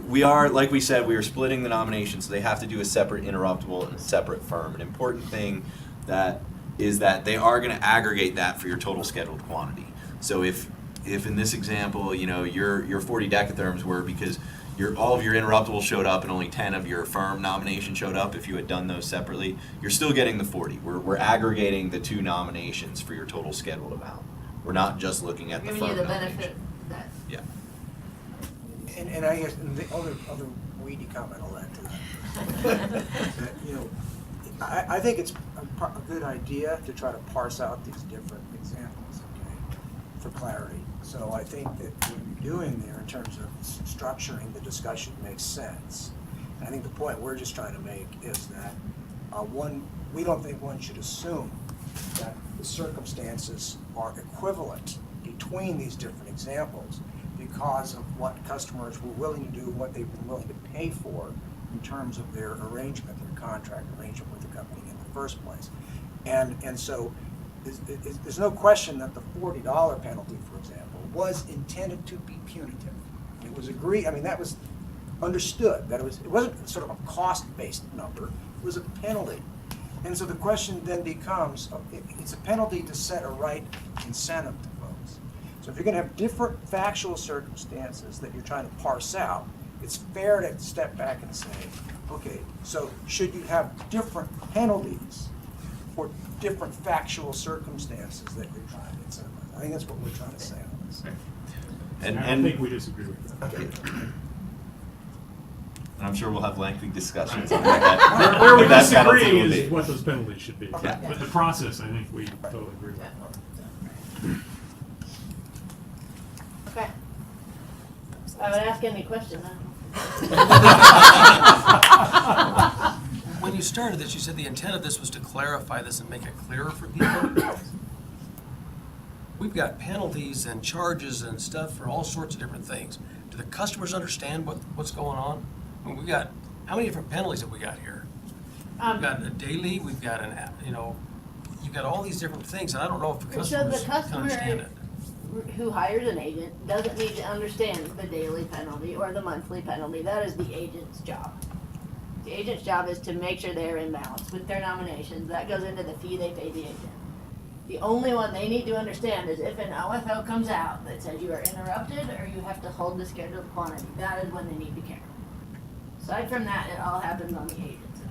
S7: We are, like we said, we are splitting the nominations, so they have to do a separate interruptible and a separate firm. An important thing that is that they are gonna aggregate that for your total scheduled quantity. So if in this example, you know, your 40 decatherms were because all of your interruptibles showed up and only 10 of your firm nomination showed up, if you had done those separately, you're still getting the 40. We're aggregating the 2 nominations for your total scheduled amount. We're not just looking at the
S12: Giving
S7: firm
S12: you the
S7: nomination.
S12: benefit that.
S7: Yeah.
S13: And I guess the other weedy comment I'll add to that, that, you know, I think it's a good idea to try to parse out these different examples, okay, for clarity. So I think that what you're doing there in terms of structuring the discussion makes sense. And I think the point we're just trying to make is that we don't think one should assume that the circumstances are equivalent between these different examples because of what customers were willing to do, what they've been willing to pay for in terms of their arrangement, their contract arrangement with the company in the first place. And so there's no question that the $40 penalty, for example, was intended to be punitive. It was agreed, I mean, that was understood, that it wasn't sort of a cost-based number, it was a penalty. And so the question then becomes, it's a penalty to set a right incentive to folks. So if you're gonna have different factual circumstances that you're trying to parse out, it's fair to step back and say, okay, so should you have different penalties for different factual circumstances that you're trying to incentivize? I think that's what we're trying to say on this.
S5: I think we disagree with that.
S7: Okay. And I'm sure we'll have lengthy discussions on that.
S5: Where we
S7: what that penalty
S5: disagree
S7: will
S5: is
S7: be.
S5: what those penalties should be.
S7: Yeah.
S5: But the process, I think we totally agree with.
S12: Okay. I would ask any question then.
S11: When you started this, you said the intent of this was to clarify this and make it clearer for people. We've got penalties and charges and stuff for all sorts of different things. Do the customers understand what's going on? I mean, how many different penalties have we got here? We've got a daily, we've got you've got all these different things, and I don't know if the
S12: So the
S11: customers can understand it.
S12: who hires an agent doesn't need to understand the daily penalty or the monthly penalty. That is the agent's job. The agent's job is to make sure they're in balance with their nominations. That goes into the fee they pay the agent. The only one they need to understand is if an OFO comes out that says you are interrupted or you have to hold the scheduled quantity, that is when they need to care. Aside from that, it all happens on the agent side.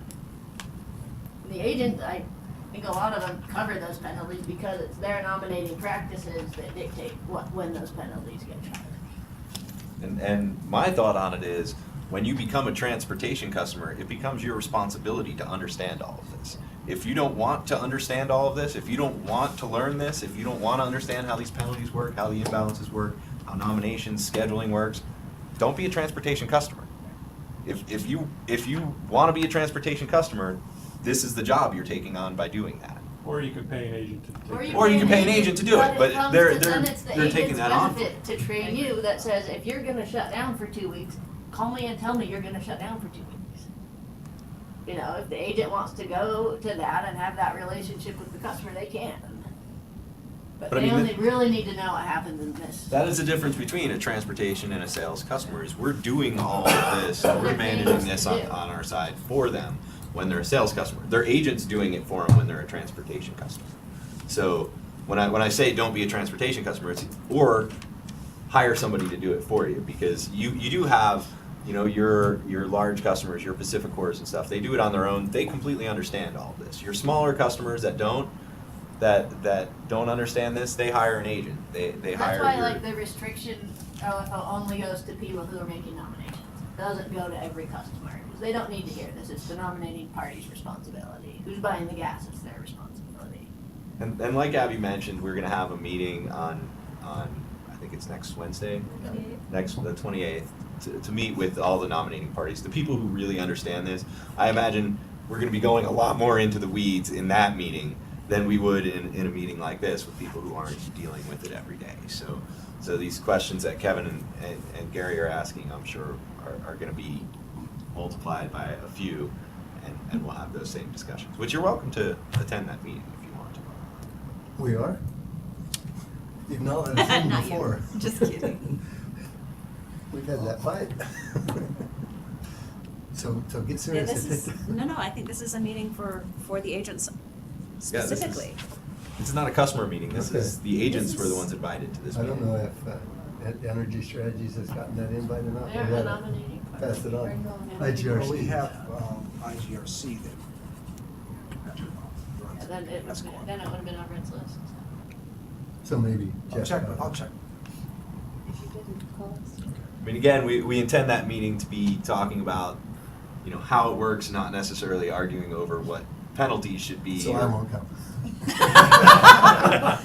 S12: The agent, I think a lot of them cover those penalties because it's their nominating practices that dictate when those penalties get charged.
S7: And my thought on it is, when you become a transportation customer, it becomes your responsibility to understand all of this. If you don't want to understand all of this, if you don't want to learn this, if you don't want to understand how these penalties work, how the imbalances work, how nominations, scheduling works, don't be a transportation customer. If you want to be a transportation customer, this is the job you're taking on by doing that.
S5: Or you could pay an agent to.
S7: Or you can pay an agent to do it, but they're
S12: then it's the
S7: taking
S12: agent's
S7: that on.
S12: benefit to train you that says, if you're gonna shut down for 2 weeks, call me and tell me you're gonna shut down for 2 weeks. You know, if the agent wants to go to that and have that relationship with the customer, they can. But
S7: But I
S12: they
S7: mean,
S12: only really need to know what happens in this.
S7: That is the difference between a transportation and a sales customer, is we're doing all of this, and we're managing this on our side for them when they're a sales customer. Their agent's doing it for them when they're a transportation customer. So when I say don't be a transportation customer, it's or hire somebody to do it for you, because you do have, you know, your large customers, your Pacific Cores and stuff, they do it on their own. They completely understand all of this. Your smaller customers that don't understand this, they hire an agent. They
S12: That's
S7: hire
S12: why,
S7: your,
S12: like, the restriction LFO only goes to people who are making nominations. It doesn't go to every customer, because they don't need to hear this. It's the nominating party's responsibility. Who's buying the gas, it's their responsibility.
S7: and like Abby mentioned, we're gonna have a meeting on I think it's next Wednesday, the 28th, to meet with all the nominating parties, the people who really understand this. I imagine we're gonna be going a lot more into the weeds in that meeting than we would in a meeting like this with people who aren't dealing with it every day. So these questions that Kevin and Gary are asking, I'm sure are gonna be multiplied by a few, and we'll have those same discussions, which you're welcome to attend that meeting if you want to.
S6: We are? You've not let us in
S15: Not you.
S6: before.
S15: Just kidding.
S6: We've had that fight. So get
S15: Yeah,
S6: serious.
S15: this is, no, I think this is a meeting for the agents
S7: Yeah, this is-
S15: specifically.
S7: This is not a customer meeting, this
S6: Okay.
S7: is, the agents
S15: This
S7: were the
S15: is-
S7: ones invited to this
S6: I
S7: meeting.
S6: don't know if Energy Strategies has gotten that invite or not.
S12: They're
S6: We
S12: the
S6: gotta
S12: nominating party.
S6: Pass it on.
S13: Well,
S6: IGRC.
S13: we have IGRC that.
S12: Yeah, then it would have been on Brent's list.
S6: So maybe
S13: I'll
S6: Jeff.
S13: check,
S6: got it.
S13: I'll check.
S15: If you didn't call us.
S7: I mean, again, we intend that meeting to be talking about, you know, how it works, not necessarily arguing over what penalties should be.
S6: So I won't come.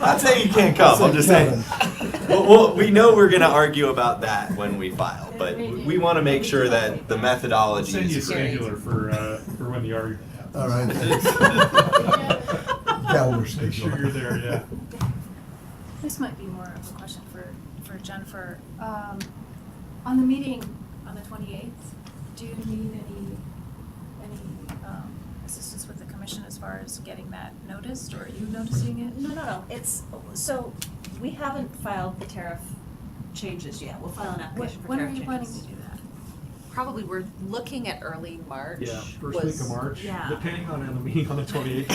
S7: Not saying you can't come, I'm just saying. We know we're gonna argue about that when we file, but we wanna make sure that the methodology
S5: Send you a
S7: is correct.
S5: scheduler for when the argument happens.
S6: All right, thanks. Calendar
S5: Make sure
S6: schedule.
S5: you're there, yeah.
S4: This might be more of a question for Jennifer. On the meeting on the 28th, do you need any assistance with the commission as far as getting that noticed, or are you noticing it?
S15: No, it's, so, we haven't filed the tariff changes yet. We'll file an application for
S4: When are
S15: tariff
S4: you planning
S15: changes.
S4: to do that?
S16: Probably we're looking at early March.
S5: Yeah, first week of March,
S15: yeah.
S5: depending on the meeting on the 28th.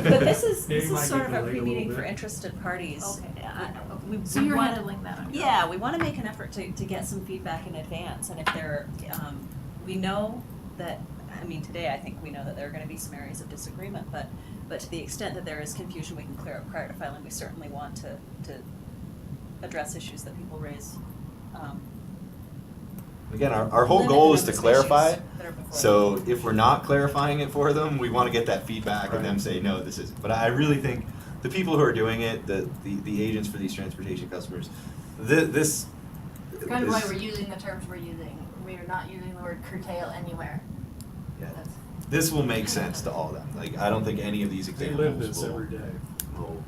S15: But this is
S5: Maybe might
S15: sort
S5: get
S15: of a
S5: delayed a
S15: pre-meeting
S5: little
S15: for
S5: bit.
S15: interested parties.
S4: Okay.
S15: We
S4: So you're
S15: wanna-
S4: handling that on your
S15: Yeah,
S4: own?
S15: we wanna make an effort to get some feedback in advance, and if there, we know that, I mean, today I think we know that there are gonna be some areas of disagreement, but to the extent that there is confusion we can clear up prior to filing, we certainly want to address issues that people raise.
S7: Again, our whole
S15: Limit
S7: goal
S15: the
S7: is to
S15: numbers of
S7: clarify,
S15: issues that are before
S7: so if we're not clarifying it for them, we wanna get that feedback and them say, no, this isn't. But I really think the people who are doing it, the agents for these transportation customers, this
S12: It's kind of why
S7: is-
S12: we're using the terms we're using. We are not using the word curtail anywhere.
S7: Yeah.
S12: That's-
S7: This will make sense to all of them. Like, I don't think any of these
S5: They live
S7: examples
S5: this every day.
S7: will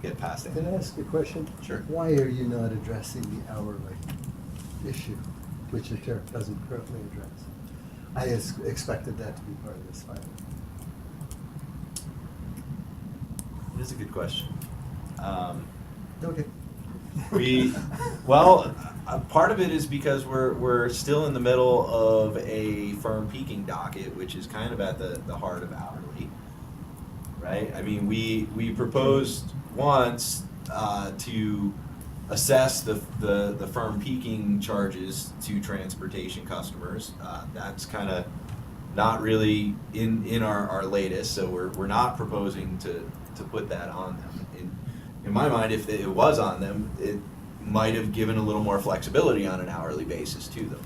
S7: get past
S6: Can I
S7: it.
S6: ask a question?
S7: Sure.
S6: Why are you not addressing the hourly issue, which the tariff doesn't currently address? I expected that to be part of this filing.
S7: It is a good question.
S6: Okay.
S7: Part of it is because we're still in the middle of a firm peaking docket, which is kind of at the heart of hourly, right? I mean, we proposed once to assess the firm peaking charges to transportation customers. That's kind of not really in our latest, so we're not proposing to put that on them. In my mind, if it was on them, it might have given a little more flexibility on an hourly basis to them.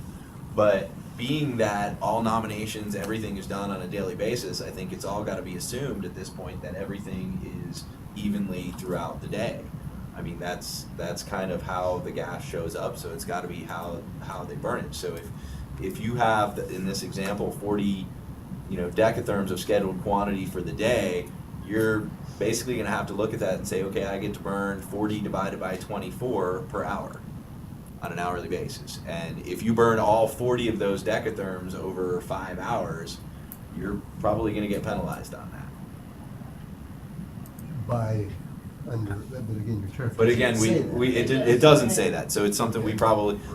S7: But being that all nominations, everything is done on a daily basis, I think it's all got to be assumed at this point that everything is evenly throughout the day. I mean, that's kind of how the gas shows up, so it's got to be how they burn it. So if you have, in this example, 40 decatherms of scheduled quantity for the day, you're basically going to have to look at that and say, okay, I get to burn 40 divided by 24 per hour on an hourly basis. And if you burn all 40 of those decatherms over 5 hours, you're probably going to get penalized on that.
S6: But again, you're careful.
S7: But again, it doesn't say that, so it's something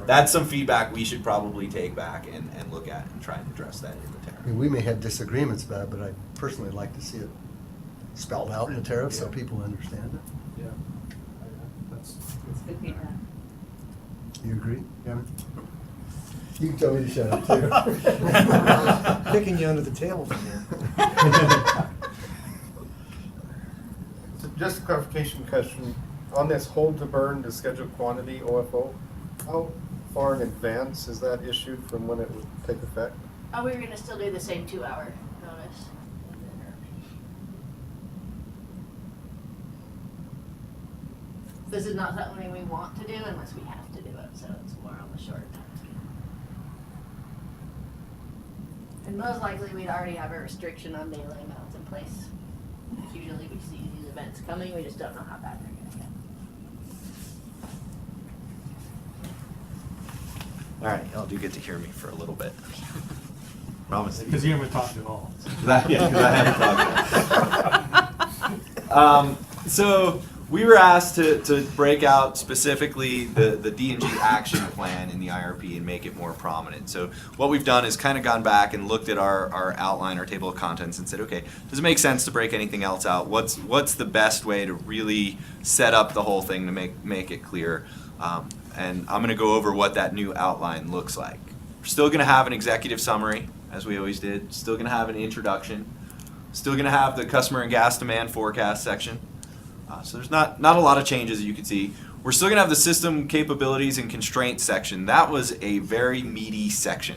S7: that's some feedback we should probably take back and look at and try and address that in the
S6: I
S7: tariff.
S6: mean, we may have disagreements about it, but I'd personally like to see it spelled out in the tariff so people understand it.
S1: Yeah. That's
S15: Good feedback.
S6: You agree, Kevin? You can tell me to shut up too.
S13: Picking you under the table from here.
S14: So just a clarification question, on this hold to burn to scheduled quantity OFO, how far in advance is that issued from when it would take effect?
S12: Oh, we were gonna still do the same 2-hour notice. This is not something we want to do unless we have to do it, so it's more on the short time scale. And most likely, we'd already have a restriction on daily amounts in place. Usually we see these events coming, we just don't know how bad they're gonna get.
S7: All right, y'all do get to hear me for a little bit. Promise.
S5: Because you haven't talked at all.
S7: Because I haven't talked about it. So we were asked to break out specifically the D&G action plan in the IRP and make it more prominent. So what we've done is kind of gone back and looked at our outline, our table of contents, and said, okay, does it make sense to break anything else out? What's the best way to really set up the whole thing to make it clear? And I'm going to go over what that new outline looks like. We're still going to have an executive summary, as we always did. Still going to have an introduction. Still going to have the customer and gas demand forecast section. So there's not a lot of changes that you can see. We're still going to have the system capabilities and constraints section. That was a very meaty section.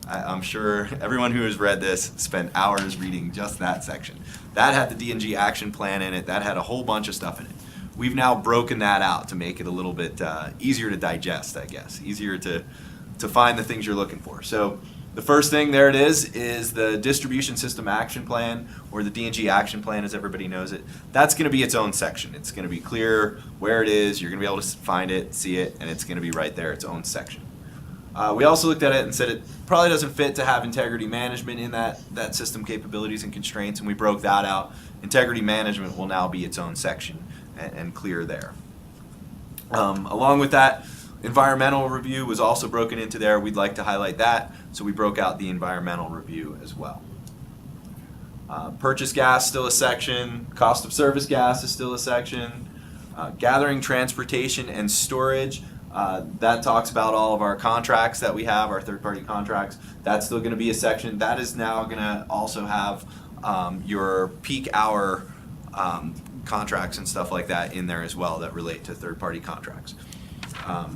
S7: I'm sure everyone who has read this spent hours reading just that section. That had the D&G action plan in it. That had a whole bunch of stuff in it. We've now broken that out to make it a little bit easier to digest, I guess. Easier to find the things you're looking for. So the first thing, there it is the distribution system action plan, or the D&G action plan as everybody knows it. That's going to be its own section. It's going to be clear where it is. You're going to be able to find it, see it, and it's going to be right there, its own section. We also looked at it and said it probably doesn't fit to have integrity management in that system capabilities and constraints, and we broke that out. Integrity management will now be its own section and clear there. Along with that, environmental review was also broken into there. We'd like to highlight that, so we broke out the environmental review as well. Purchase gas, still a section. Cost of service gas is still a section. Gathering, transportation, and storage, that talks about all of our contracts that we have, our third-party contracts. That's still going to be a section. That is now going to also have your peak hour contracts and stuff like that in there as well that relate to third-party contracts.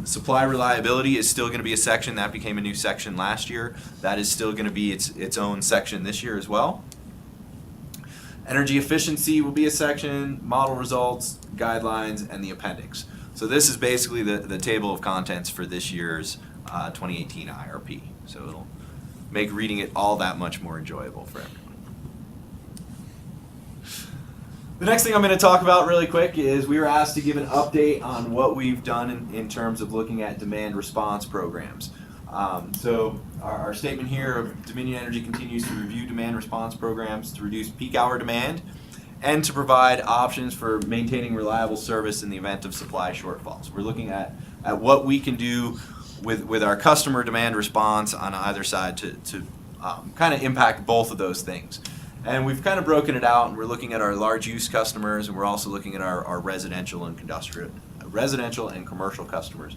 S7: Supply reliability is still going to be a section. That became a new section last year. That is still going to be its own section this year as well. Energy efficiency will be a section, model results, guidelines, and the appendix. So this is basically the table of contents for this year's 2018 IRP. So it'll make reading it all that much more enjoyable for everyone. The next thing I'm going to talk about really quick is we were asked to give an update on what we've done in terms of looking at demand response programs. So our statement here of Dominion Energy continues to review demand response programs to reduce peak hour demand and to provide options for maintaining reliable service in the event of supply shortfalls. We're looking at what we can do with our customer demand response on either side to kind of impact both of those things. And we've kind of broken it out, and we're looking at our large use customers, and we're also looking at our residential and commercial customers.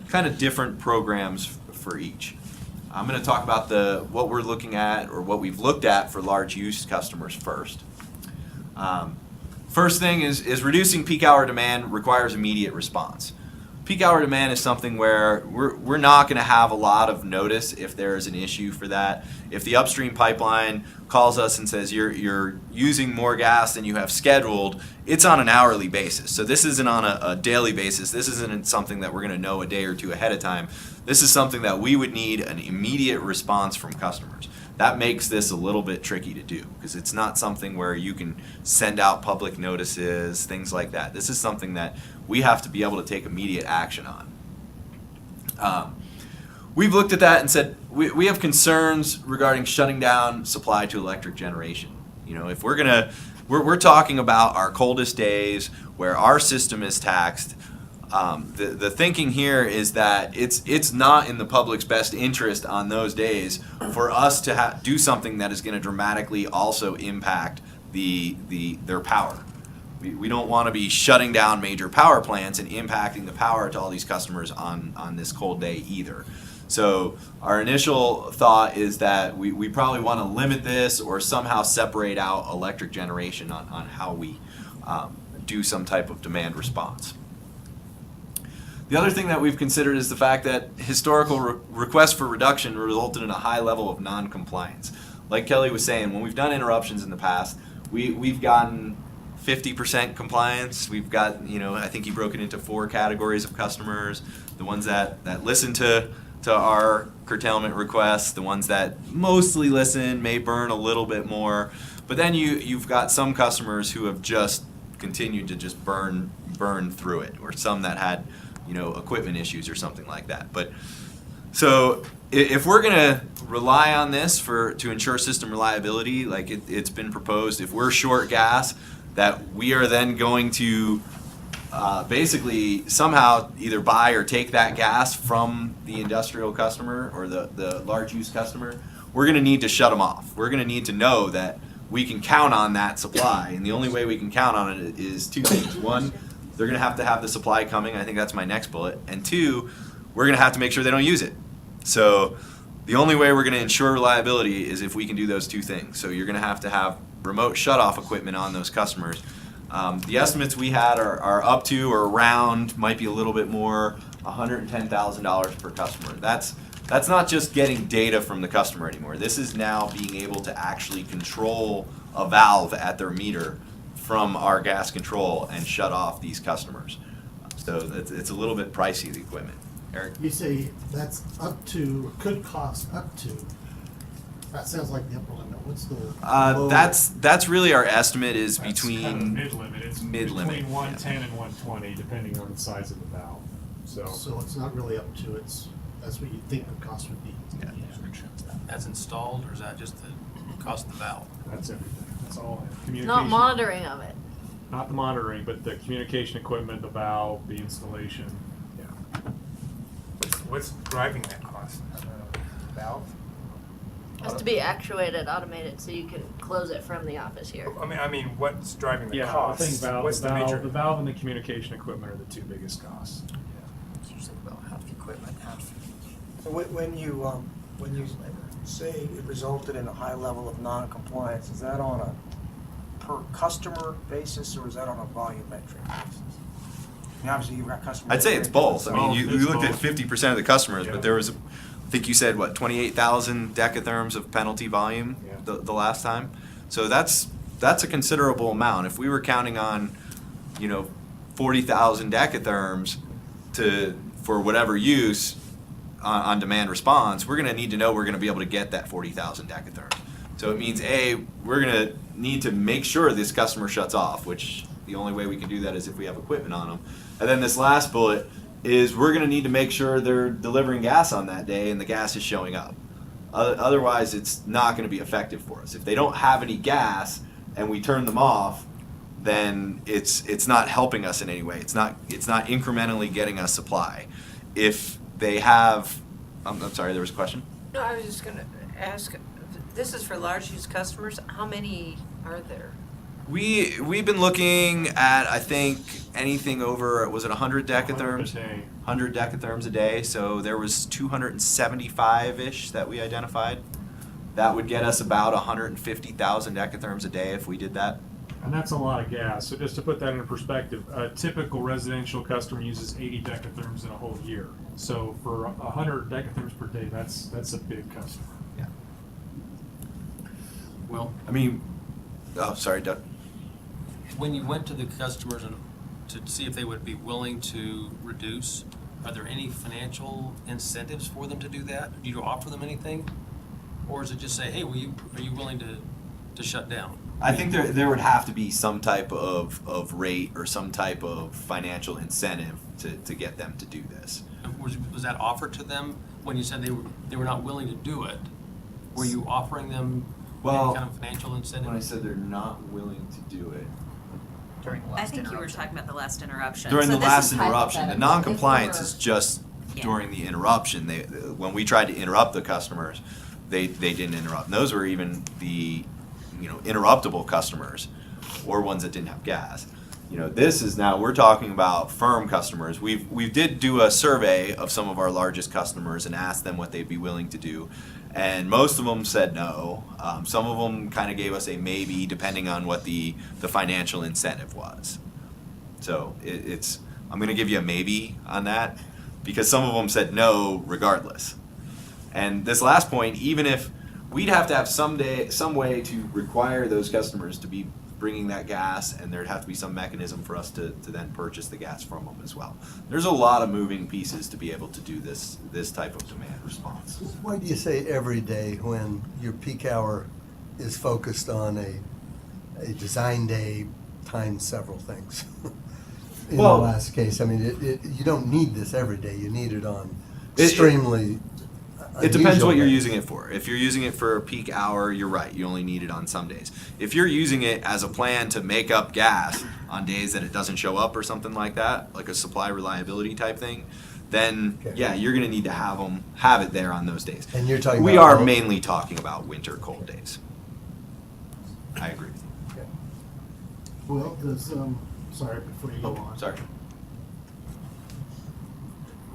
S7: Kind of different programs for each. I'm going to talk about what we're looking at, or what we've looked at for large use customers first. First thing is reducing peak hour demand requires immediate response. peak hour demand is something where we're not going to have a lot of notice if there's an issue for that. If the upstream pipeline calls us and says you're using more gas than you have scheduled, it's on an hourly basis. So this isn't on a daily basis. This isn't something that we're going to know a day or two ahead of time. This is something that we would need an immediate response from customers. That makes this a little bit tricky to do because it's not something where you can send out public notices, things like that. This is something that we have to be able to take immediate action on. We've looked at that and said we have concerns regarding shutting down supply to electric generation. You know, if we're talking about our coldest days where our system is taxed. The thinking here is that it's not in the public's best interest on those days for us to do something that is going to dramatically also impact their power. We don't want to be shutting down major power plants and impacting the power to all these customers on this cold day either. So our initial thought is that we probably want to limit this or somehow separate out electric generation on how we do some type of demand response. The other thing that we've considered is the fact that historical requests for reduction resulted in a high level of non-compliance. Like Kelly was saying, when we've done interruptions in the past, we've gotten 50% compliance. We've got, I think he broke it into 4 categories of customers. The ones that listen to our curtailment requests, the ones that mostly listen, may burn a little bit more. But then you've got some customers who have just continued to just burn through it, or some that had equipment issues or something like that. But so if we're going to rely on this to ensure system reliability, like it's been proposed, if we're short gas, that we are then going to basically somehow either buy or take that gas from the industrial customer or the large use customer, we're going to need to shut them off. We're going to need to know that we can count on that supply. And the only way we can count on it is 2 things. One, they're going to have the supply coming. I think that's my next bullet. And 2, we're going to have to make sure they don't use it. So the only way we're going to ensure reliability is if we can do those 2 things. So you're going to have remote shutoff equipment on those customers. The estimates we had are up to or around, might be a little bit more, $110,000 per customer. That's not just getting data from the customer anymore. This is now being able to actually control a valve at their meter from our gas control and shut off these customers. So it's a little bit pricey, the equipment. Eric?
S2: You say that's up to, could cost up to. That sounds like the upper limit. What's the low?
S7: That's really our estimate is
S5: That's
S7: between
S5: kind of mid-limit. It's
S7: mid-limit,
S5: between 110 and 120, depending on the size of the valve.
S2: So it's not really up to, that's what you think the cost would be.
S7: Yeah.
S11: That's installed, or is that just the cost of the valve?
S5: That's everything. That's all. Communication.
S12: Not monitoring of it.
S5: Not the monitoring, but the communication equipment, the valve, the installation. Yeah.
S10: What's driving that cost? Valve?
S12: It has to be actuated, automated, so you can close it from the office here.
S10: I mean, what's driving the
S5: Yeah,
S10: cost?
S5: I think
S10: What's the major?
S5: the valve and the communication equipment are the 2 biggest costs.
S11: It's usually about half equipment, half.
S13: So when you say it resulted in a high level of non-compliance, is that on a per customer basis or is that on a volumetric basis? I mean, obviously you've got customers.
S7: I'd say it's both. I mean, you
S5: It's
S7: looked at
S5: both.
S7: 50% of the customers,
S5: Yeah.
S7: but there was, I think you said, 28,000 decatherms of penalty volume
S5: Yeah.
S7: the last time. So that's a considerable amount. If we were counting on, 40,000 decatherms for whatever use on demand response, we're going to need to know we're going to be able to get that 40,000 decatherms. So it means, A, we're going to need to make sure this customer shuts off, which the only way we can do that is if we have equipment on them. And then this last bullet is we're going to need to make sure they're delivering gas on that day and the gas is showing up. Otherwise, it's not going to be effective for us. If they don't have any gas and we turn them off, then it's not helping us in any way. It's not incrementally getting us supply. If they have, I'm sorry, there was a question?
S3: No, I was just gonna ask, this is for large use customers, how many are there?
S7: We've been looking at, I think, anything over, was it 100 decatherms? 100 decatherms a day, so there was 275-ish that we identified. That would get us about 150,000 decatherms a day if we did that.
S5: And that's a lot of gas. So just to put that into perspective, a typical residential customer uses 80 decatherms in a whole year. So for 100 decatherms per day, that's a big customer.
S7: Yeah.
S11: Well,
S7: I mean, oh, sorry, Doug.
S11: when you went to the customers and to see if they would be willing to reduce, are there any financial incentives for them to do that? Do you offer them anything? Or is it just say, hey, are you willing to shut down?
S7: I think there would have to be some type of rate or some type of financial incentive to get them to do this.
S11: Was that offered to them when you said they were not willing to do it? Were you offering them any kind of financial incentive?
S7: When I said they're not willing to do it.
S8: During the
S15: I
S8: last
S15: think you were
S8: interruption.
S15: talking about the last interruption.
S7: During
S15: So
S7: the
S15: this
S7: last
S15: is
S7: interruption, the
S15: hypothetical.
S7: non-compliance
S15: If
S7: is
S15: we were-
S7: just
S15: Yeah.
S7: during the interruption. When we tried to interrupt the customers, they didn't interrupt. And those were even the interruptible customers or ones that didn't have gas. This is now we're talking about firm customers. We did do a survey of some of our largest customers and asked them what they'd be willing to do, and most of them said no. Some of them kind of gave us a maybe, depending on what the financial incentive was. So I'm going to give you a maybe on that because some of them said no regardless. And this last point, even if we'd have to have some way to require those customers to be bringing that gas, and there'd have to be some mechanism for us to then purchase the gas from them as well. There's a lot of moving pieces to be able to do this type of demand response.
S6: Why do you say every day when your peak hour is focused on a design day times several things? In the last case, I mean, you don't need this every day. You need it on extremely.
S7: It depends what you're
S6: days.
S7: using it for. If you're using it for a peak hour, you're right. You only need it on some days. If you're using it as a plan to make up gas on days that it doesn't show up or something like that, like a supply reliability type thing, then yeah, you're going to need to have it there on those days.
S6: And you're talking
S7: We
S6: about
S7: are mainly talking about winter cold days. I agree with you.
S2: Well, does, sorry, before you go on.
S7: Sorry.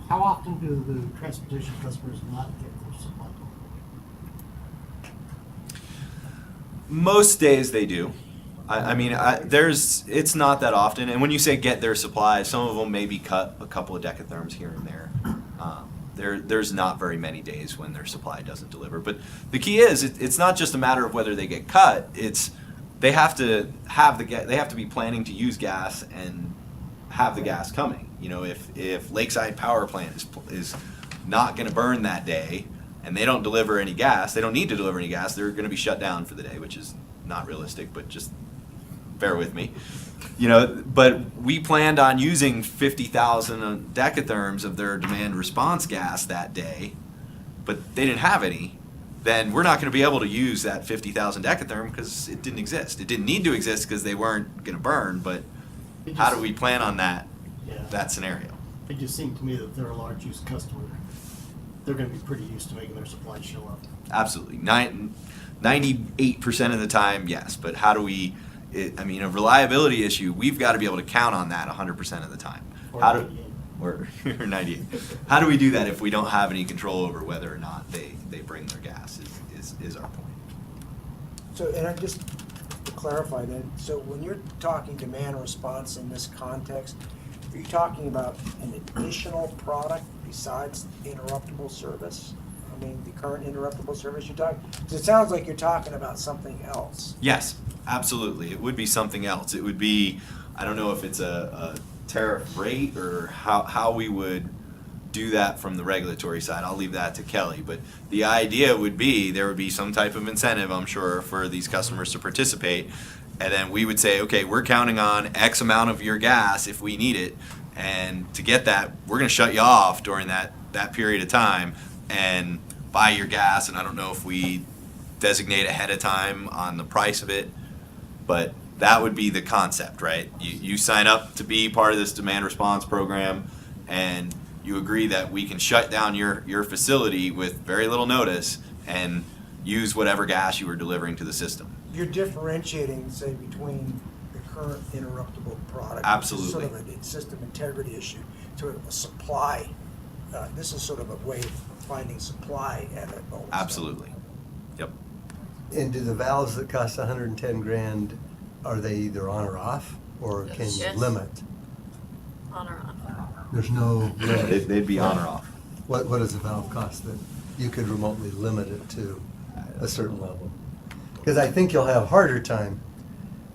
S2: How often do the transportation customers not get their supply?
S7: Most days they do. I mean, it's not that often. And when you say get their supplies, some of them maybe cut a couple of decatherms here and there. There's not very many days when their supply doesn't deliver. But the key is, it's not just a matter of whether they get cut. It's they have to be planning to use gas and have the gas coming. If Lakeside Power Plant is not going to burn that day, and they don't deliver any gas, they don't need to deliver any gas, they're going to be shut down for the day, which is not realistic, but just bear with me. But we planned on using 50,000 decatherms of their demand response gas that day, but they didn't have any. Then we're not going to be able to use that 50,000 decatherm because it didn't exist. It didn't need to exist because they weren't going to burn, but how do we plan on that scenario?
S2: It just seemed to me that they're a large use customer. They're going to be pretty used to making their supply show up.
S7: Absolutely. 98% of the time, yes. But how do we, a reliability issue, we've got to be able to count on that 100% of the time. Or 98. How do we do that if we don't have any control over whether or not they bring their gas is our point.
S13: So, and I just to clarify then, so when you're talking demand response in this context, are you talking about an additional product besides interruptible service? I mean, the current interruptible service you're talking, because it sounds like you're talking about something else.
S7: Yes, absolutely. It would be something else. It would be, I don't know if it's a tariff rate or how we would do that from the regulatory side. I'll leave that to Kelly. But the idea would be there would be some type of incentive, I'm sure, for these customers to participate. And then we would say, okay, we're counting on X amount of your gas if we need it. And to get that, we're going to shut you off during that period of time and buy your gas. And I don't know if we designate ahead of time on the price of it, but that would be the concept, right? You sign up to be part of this demand response program, and you agree that we can shut down your facility with very little notice and use whatever gas you were delivering to the system.
S13: You're differentiating, say, between the current interruptible product.
S7: Absolutely.
S13: Which is sort of a system integrity issue to a supply. This is sort of a way of finding supply at a bonus.
S7: Absolutely. Yep.
S6: And do the valves that cost $110,000 are they either on or off, or can you
S12: Yes.
S6: limit?
S12: On or off?
S6: There's no limit.
S7: They'd be on or off.
S6: What does a valve cost that you could remotely limit it to a certain level? Because I think you'll have a harder time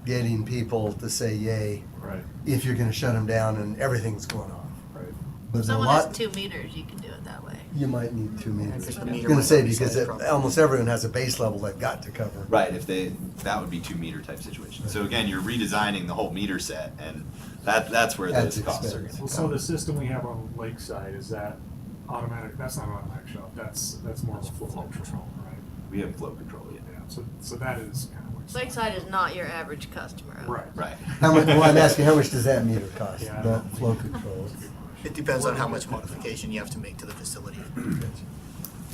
S6: getting people to say yay
S1: Right.
S6: if you're gonna shut them down and everything's going off.
S1: Right.
S6: But
S12: If
S6: a
S12: someone
S6: lot,
S12: has 2 meters, you can do it that way.
S6: you might need 2 meters.
S8: Because the
S6: I was
S8: meter
S6: gonna
S8: might
S6: say,
S8: not be
S6: because
S8: set
S6: it,
S8: properly.
S6: almost everyone has a base level they've got to cover.
S7: Right, that would be 2 meter type situation. So again, you're redesigning the whole meter set, and that's where
S6: That's
S7: those costs are
S6: expensive.
S7: gonna
S5: Well, so the system we have on Lakeside, is that automatic? That's not automatic shut off. That's more of a flow control, right?
S7: We have flow control, yeah.
S5: Yeah. So that is kind of what's
S12: Lakeside is not your average customer.
S5: right.
S7: Right.
S6: How much, well, I'm asking, how much does that meter cost,
S5: Yeah, I
S6: that
S5: don't know.
S6: flow control?
S8: It depends on how much modification you have to make to the facility.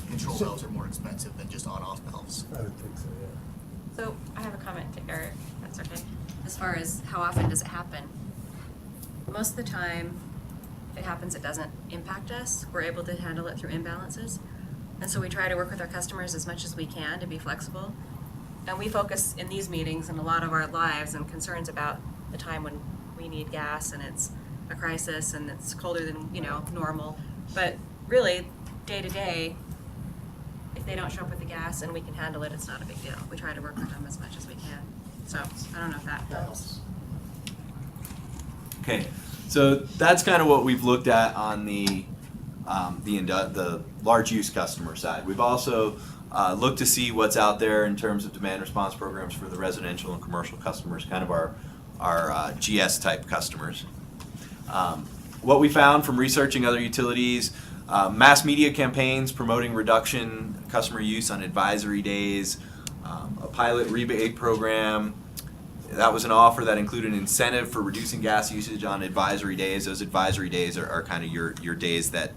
S8: Control valves are more expensive than just on-off valves.
S6: I would think so, yeah.
S16: So I have a comment to Eric, if that's okay. As far as how often does it happen? Most of the time, if it happens, it doesn't impact us. We're able to handle it through imbalances. And so we try to work with our customers as much as we can to be flexible. And we focus in these meetings and a lot of our lives and concerns about the time when we need gas and it's a crisis and it's colder than, normal. But really, day to day, if they don't show up with the gas and we can handle it, it's not a big deal. We try to work with them as much as we can. So I don't know if that helps.
S7: Okay, so that's kind of what we've looked at on the large use customer side. We've also looked to see what's out there in terms of demand response programs for the residential and commercial customers, kind of our GS type customers. What we found from researching other utilities, mass media campaigns promoting reduction customer use on advisory days, a pilot rebate program. That was an offer that included an incentive for reducing gas usage on advisory days. Those advisory days are kind of your days that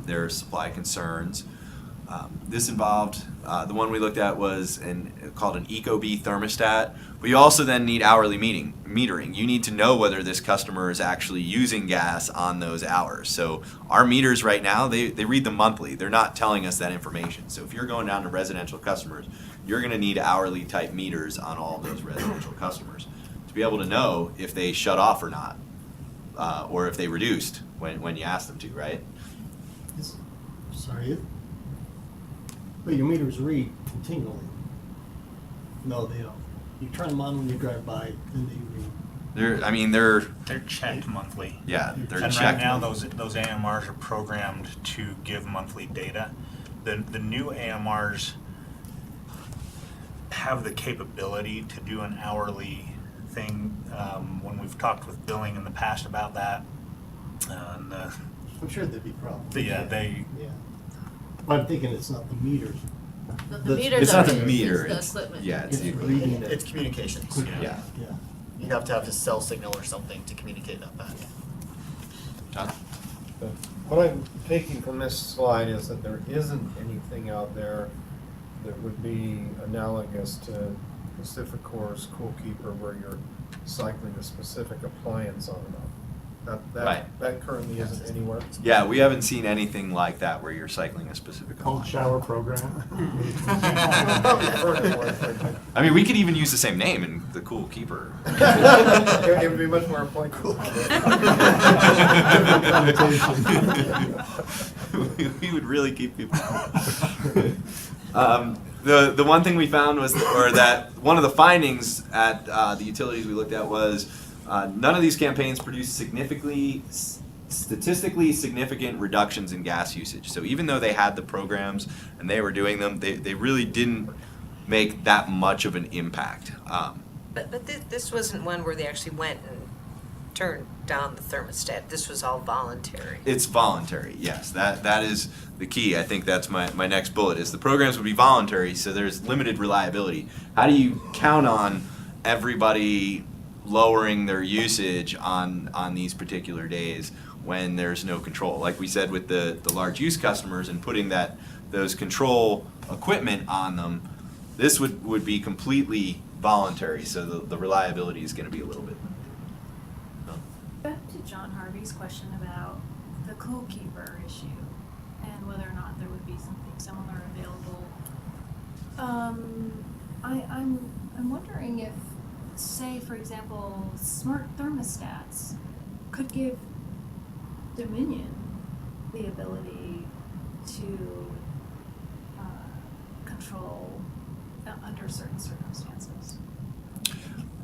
S7: there are supply concerns. This involved, the one we looked at was called an Ecobee thermostat. But you also then need hourly metering. You need to know whether this customer is actually using gas on those hours. So our meters right now, they read them monthly. They're not telling us that information. So if you're going down to residential customers, you're going to need hourly type meters on all of those residential customers to be able to know if they shut off or not, or if they reduced when you ask them to, right?
S2: Sorry. But your meters read continually. No, they don't. You turn them on when you drive by, and they read.
S9: They're checked monthly.
S7: Yeah, they're
S9: And
S7: checked.
S9: right now, those AMRs are programmed to give monthly data. The new AMRs have the capability to do an hourly thing. When we've talked with billing in the past about that, and
S2: I'm sure there'd be problems.
S9: Yeah.
S2: But I'm thinking it's not the meters.
S12: The meters
S7: It's not
S12: are
S7: the
S12: it,
S7: meter.
S12: it's the equipment.
S7: Yeah, it's the
S2: It's
S7: equipment.
S2: reading it.
S8: It's communications.
S7: Yeah.
S2: Yeah.
S8: You have to have a cell signal or something to communicate that back.
S7: John?
S14: What I'm taking from this slide is that there isn't anything out there that would be analogous to Pacificor's Coolkeeper where you're cycling a specific appliance on and off.
S7: Right.
S14: That currently isn't anywhere.
S7: Yeah, we haven't seen anything like that where you're cycling a specific
S5: Cold
S7: appliance.
S5: shower program.
S7: I mean, we could even use the same name in the Cool Keeper.
S14: It would be much more applicable.
S7: We would really keep people. The one thing we found was, or that one of the findings at the utilities we looked at was none of these campaigns produced statistically significant reductions in gas usage. So even though they had the programs and they were doing them, they really didn't make that much of an impact.
S3: But this wasn't one where they actually went and turned down the thermostat. This was all voluntary.
S7: It's voluntary, yes. That is the key. I think that's my next bullet is the programs would be voluntary, so there's limited reliability. How do you count on everybody lowering their usage on these particular days when there's no control? Like we said with the large use customers and putting those control equipment on them, this would be completely voluntary, so the reliability is going to be a little bit.
S4: Back to John Harvey's question about the Cool Keeper issue and whether or not there would be something similar available. I'm wondering if say, for example, smart thermostats could give Dominion the ability to control under certain circumstances.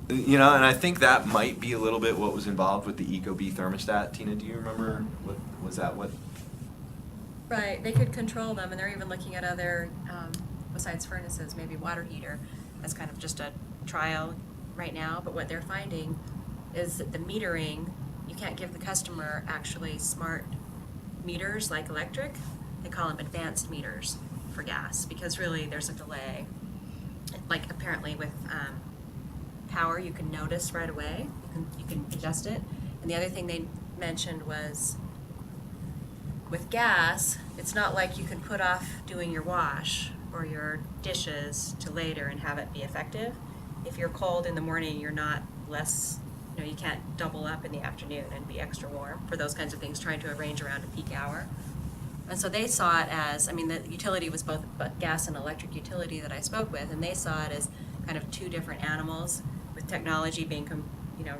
S7: You know, and I think that might be a little bit what was involved with the Ecobee thermostat. Tina, do you remember what was that? What?
S16: Right, they could control them, and they're even looking at other, besides furnaces, maybe water heater, as kind of just a trial right now. But what they're finding is that the metering, you can't give the customer actually smart meters like electric. They call them advanced meters for gas, because really there's a delay. Like apparently with power, you can notice right away. You can adjust it. And the other thing they mentioned was with gas, it's not like you can put off doing your wash or your dishes to later and have it be effective. If you're cold in the morning, you're not less, you can't double up in the afternoon and be extra warm for those kinds of things, trying to arrange around a peak hour. And so they saw it as, the utility was both gas and electric utility that I spoke with, and they saw it as kind of two different animals, with technology being,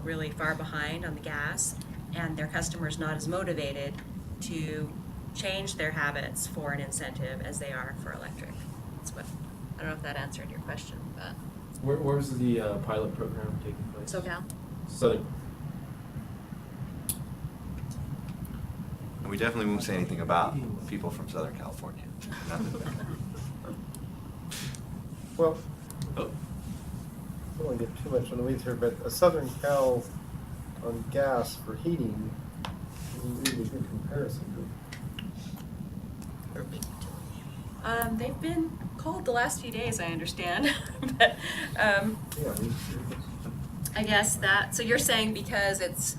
S16: really far behind on the gas, and their customers not as motivated to change their habits for an incentive as they are for electric. That's what, I don't know if that answered your question, but.
S1: Where's the pilot program taking place?
S16: SoCal.
S1: Southern.
S7: We definitely won't say anything about people from Southern California. Nothing there.
S14: Well,
S7: Oh.
S14: I don't want to get too much on the weeds here, but a Southern Cal on gas for heating is a really good comparison group.
S16: They've been cold the last few days, I understand. But
S14: Yeah,
S16: I guess that, so you're saying because it's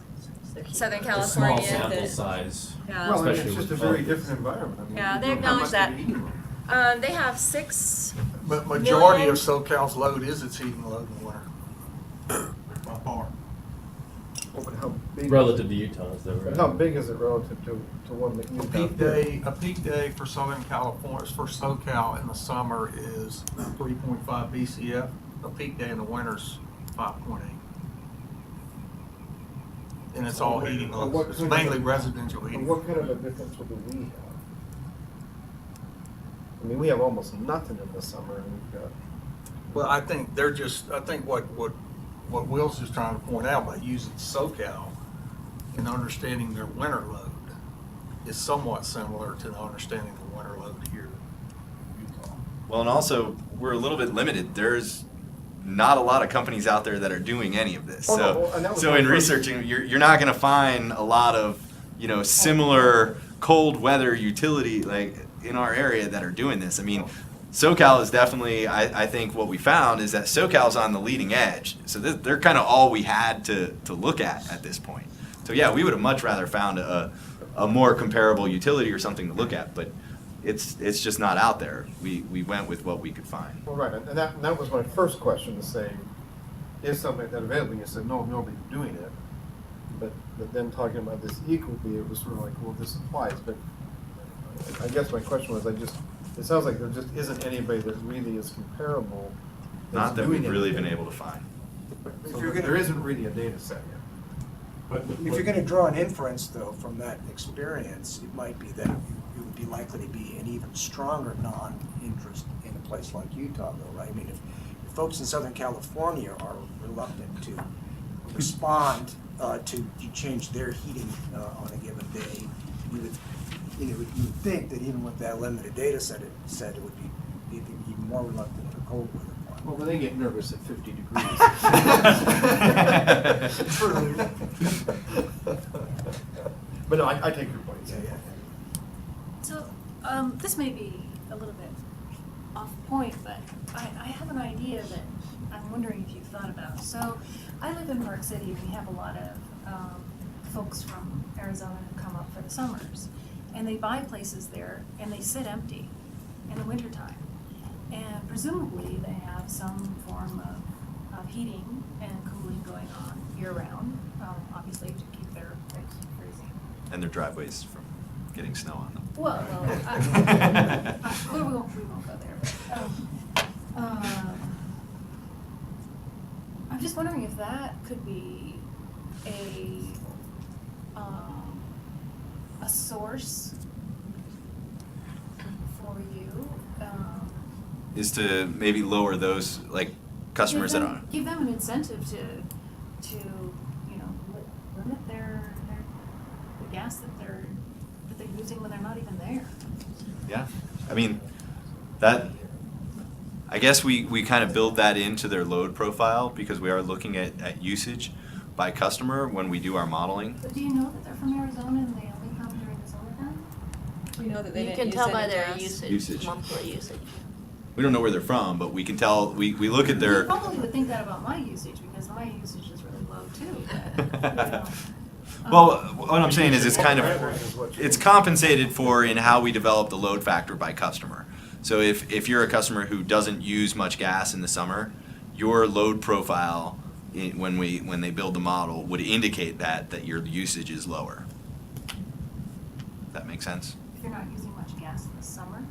S16: Southern
S1: A
S16: California.
S1: small sample
S16: that-
S1: size.
S16: Yeah.
S14: well,
S1: Especially
S14: it's just a
S1: with
S14: very
S1: volunteers.
S14: different environment. I mean,
S16: Yeah, they
S14: how
S16: acknowledge
S14: much
S16: that.
S14: do you heat?
S16: They have 6
S17: But majority
S16: million-
S17: of SoCal's load is its heating load in the winter. By far.
S14: Oh, but how big?
S1: Relative to Utah's, though,
S14: But
S1: right?
S14: how big is it relative to one that you
S17: A peak day for Southern California, for SoCal in the summer is 3.5 BCF. A peak day in the winter is 5.8. And it's all heating
S14: And
S17: loads. It's mainly residential
S14: And
S17: heating.
S14: what kind of a difference would we have? I mean, we have almost nothing in the summer, and we've got.
S17: Well, I think what Will's just trying to point out by using SoCal and understanding their winter load is somewhat similar to the understanding the winter load here in Utah.
S7: Well, and also, we're a little bit limited. There's not a lot of companies out there that are doing any of this.
S14: Oh, no, well, and that was
S7: So
S14: my
S7: in
S14: first-
S7: researching, you're not going to find a lot of, similar cold weather utility like in our area that are doing this. I mean, SoCal is definitely, I think what we found is that SoCal's on the leading edge. So they're kind of all we had to look at this point. So yeah, we would have much rather found a more comparable utility or something to look at, but it's just not out there. We went with what we could find.
S14: Well, right, and that was my first question to say, is something like that available? You said, no, nobody's doing it. But then talking about this Ecobee, it was sort of like, well, this applies. But I guess my question was, it sounds like there just isn't anybody that really is comparable.
S7: Not that we've really been able to find.
S14: So there isn't really a data set yet.
S13: But if you're gonna draw an inference, though, from that experience, it might be that it would be likely to be an even stronger non-interest in a place like Utah, though, right? I mean, if folks in Southern California are reluctant to respond to change their heating on a given day, you would think that even with that limited data set, it would be even more reluctant for cold weather.
S14: Well, when they get nervous at 50 degrees.
S13: True.
S14: But no, I take your point. Yeah.
S4: So, this may be a little bit off point, but I have an idea that I'm wondering if you've thought about. So, I live in Park City, and we have a lot of folks from Arizona who come up for the summers. And they buy places there, and they sit empty in the wintertime. And presumably, they have some form of heating and cooling going on year-round, obviously to keep their place from freezing.
S7: And their driveways from getting snow on them.
S4: Well, we won't go there. But, I'm just wondering if that could be a source for you.
S7: Is to maybe lower those, like, customers that are.
S4: Give them an incentive to you know, limit the gas that they're using when they're not even there.
S7: Yeah, I mean, that, I guess we kind of build that into their load profile because we are looking at usage by customer when we do our modeling.
S4: But do you know that they're from Arizona and they only come during the summertime?
S16: We know that they
S12: You
S16: didn't
S12: can
S16: use
S12: tell
S16: any
S12: by their
S16: gas.
S7: Usage.
S12: monthly usage.
S7: We don't know where they're from, but we can tell, we look at
S4: You
S7: their.
S4: probably would think that about my usage because my usage is really low too, but, you know.
S7: Well, what I'm saying is it's compensated for in how we develop the load factor by customer. So if you're a customer who doesn't use much gas in the summer, your load profile when they build the model would indicate that your usage is lower. That makes sense?
S4: If you're not using much gas in the summer.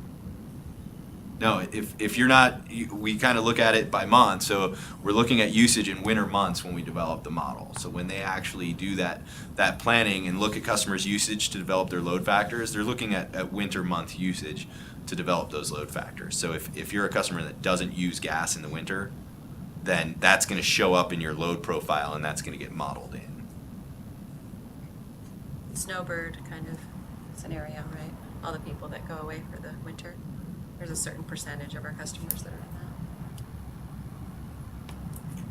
S7: No, if you're not, we kind of look at it by month. So we're looking at usage in winter months when we develop the model. So when they actually do that planning and look at customers' usage to develop their load factors, they're looking at winter month usage to develop those load factors. So if you're a customer that doesn't use gas in the winter, then that's going to show up in your load profile and that's going to get modeled in.
S16: Snowbird kind of scenario, right? All the people that go away for the winter. There's a certain percentage of our customers that are in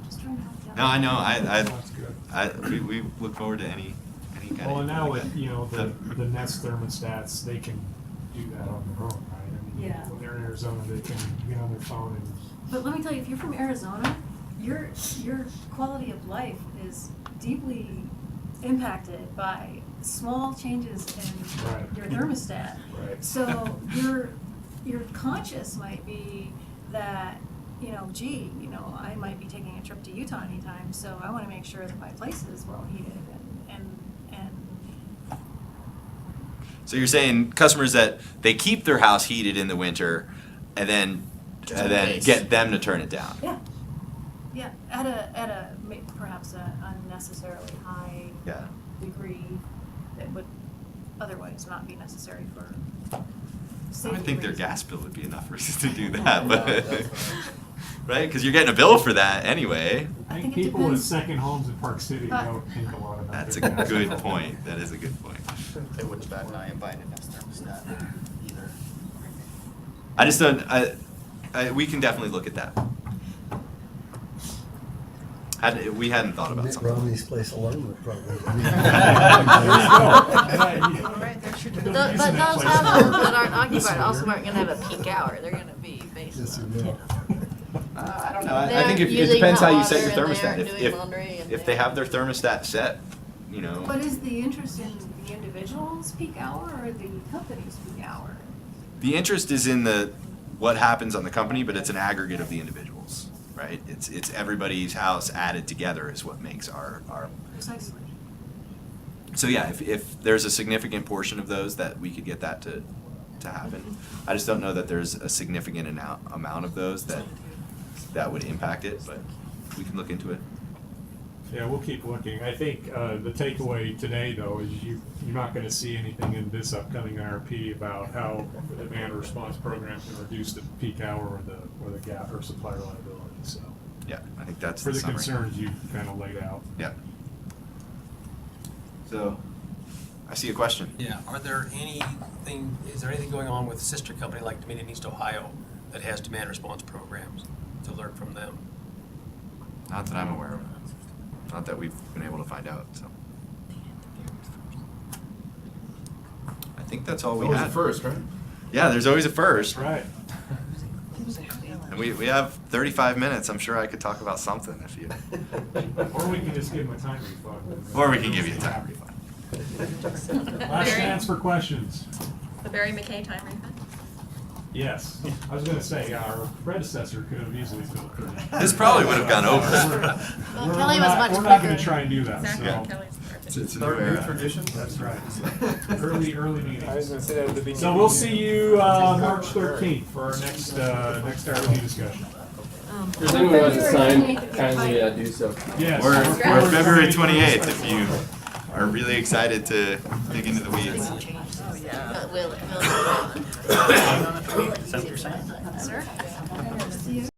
S4: Just trying to help you out.
S7: No, I know.
S5: That's good.
S7: We look forward to any kind
S5: Well,
S7: of.
S5: and now with, you know, the Nest thermostats, they can do that on their own, right? I mean,
S4: Yeah.
S5: when they're in Arizona, they can get on their phone and.
S4: But let me tell you, if you're from Arizona, your quality of life is deeply impacted by small changes in
S5: Right.
S4: your thermostat.
S5: Right.
S4: So your conscious might be that, you know, gee, you know, I might be taking a trip to Utah anytime, so I want to make sure that my place is well heated and
S7: So you're saying customers that they keep their house heated in the winter, and then
S8: Just in case.
S7: get them to turn it down.
S4: yeah, at a perhaps a unnecessarily high
S7: Yeah.
S4: degree that would otherwise not be necessary for
S7: I
S4: safety
S7: would think their
S4: reasons.
S7: gas bill would be enough reason to do that, but right? Because you're getting a bill for that anyway.
S5: I
S4: think
S5: think
S4: it
S5: people with
S4: depends.
S5: second homes in Park City don't think a lot about
S7: That's a
S5: their gas.
S7: good point. That is a good point.
S8: They wouldn't bat an eye and buy a Nest thermostat either.
S7: I just don't. We can definitely look at that. We hadn't thought about
S6: Mitt
S7: something.
S6: Romney's place alone would probably.
S12: But those houses that aren't occupied also aren't gonna have a peak hour, they're gonna be based
S6: Yes,
S12: on,
S6: you
S12: you
S6: will.
S12: know.
S7: I don't know. I
S12: They're
S7: think it
S12: using
S7: depends how
S12: hot
S7: you set your
S12: water and they
S7: thermostat.
S12: aren't doing laundry and
S7: If they have their thermostat set, you know.
S4: But is the interest in the individual's peak hour or the company's peak hour?
S7: The interest is in what happens on the company, but it's an aggregate of the individuals, right? It's everybody's house added together is what makes our.
S4: Precisely.
S7: So yeah, if there's a significant portion of those that we could get that to happen, I just don't know that there's a significant amount of those that would impact it, but we can look into it.
S5: Yeah, we'll keep looking. I think the takeaway today, though, is you're not going to see anything in this upcoming IRP about how the demand response program can reduce the peak hour or the gap or supply reliability. So
S7: Yeah, I think that's
S5: for the
S7: summary.
S5: concerns you kind of laid out.
S7: Yeah. So, I see a question.
S11: Yeah, is there anything going on with a sister company like Dominion East Ohio that has demand response programs to learn from them?
S7: Not that I'm aware of. Not that we've been able to find out, so. I think that's all we
S1: Always a
S7: had.
S1: first, right?
S7: Yeah, there's always a first.
S5: Right.
S7: And we have 35 minutes. I'm sure I could talk about something if you.
S5: Or we can just give them a time refund.
S7: Or we can give you a time refund.
S5: Last chance for questions.
S16: The Barry McKay time refund?
S5: Yes. I was going to say, our predecessor could have easily filled 30.
S7: This probably would have gone over.
S12: Well, Kelly was much
S5: We're not going
S12: quicker.
S5: to try and do that,
S16: Exactly,
S5: so.
S16: Kelly's perfect.
S7: It's a new
S1: Start a new
S7: era.
S1: tradition.
S5: That's right. Early meetings.
S10: I was gonna say that at the beginning.
S5: So we'll see you March 13th for our next RFP discussion.
S1: If there's anyone who has a sign, kindly do so.
S5: Yes.
S7: We're February 28th if you are really excited to dig into the weeds.
S3: Will it?
S8: Is that what you're saying?
S3: Sir?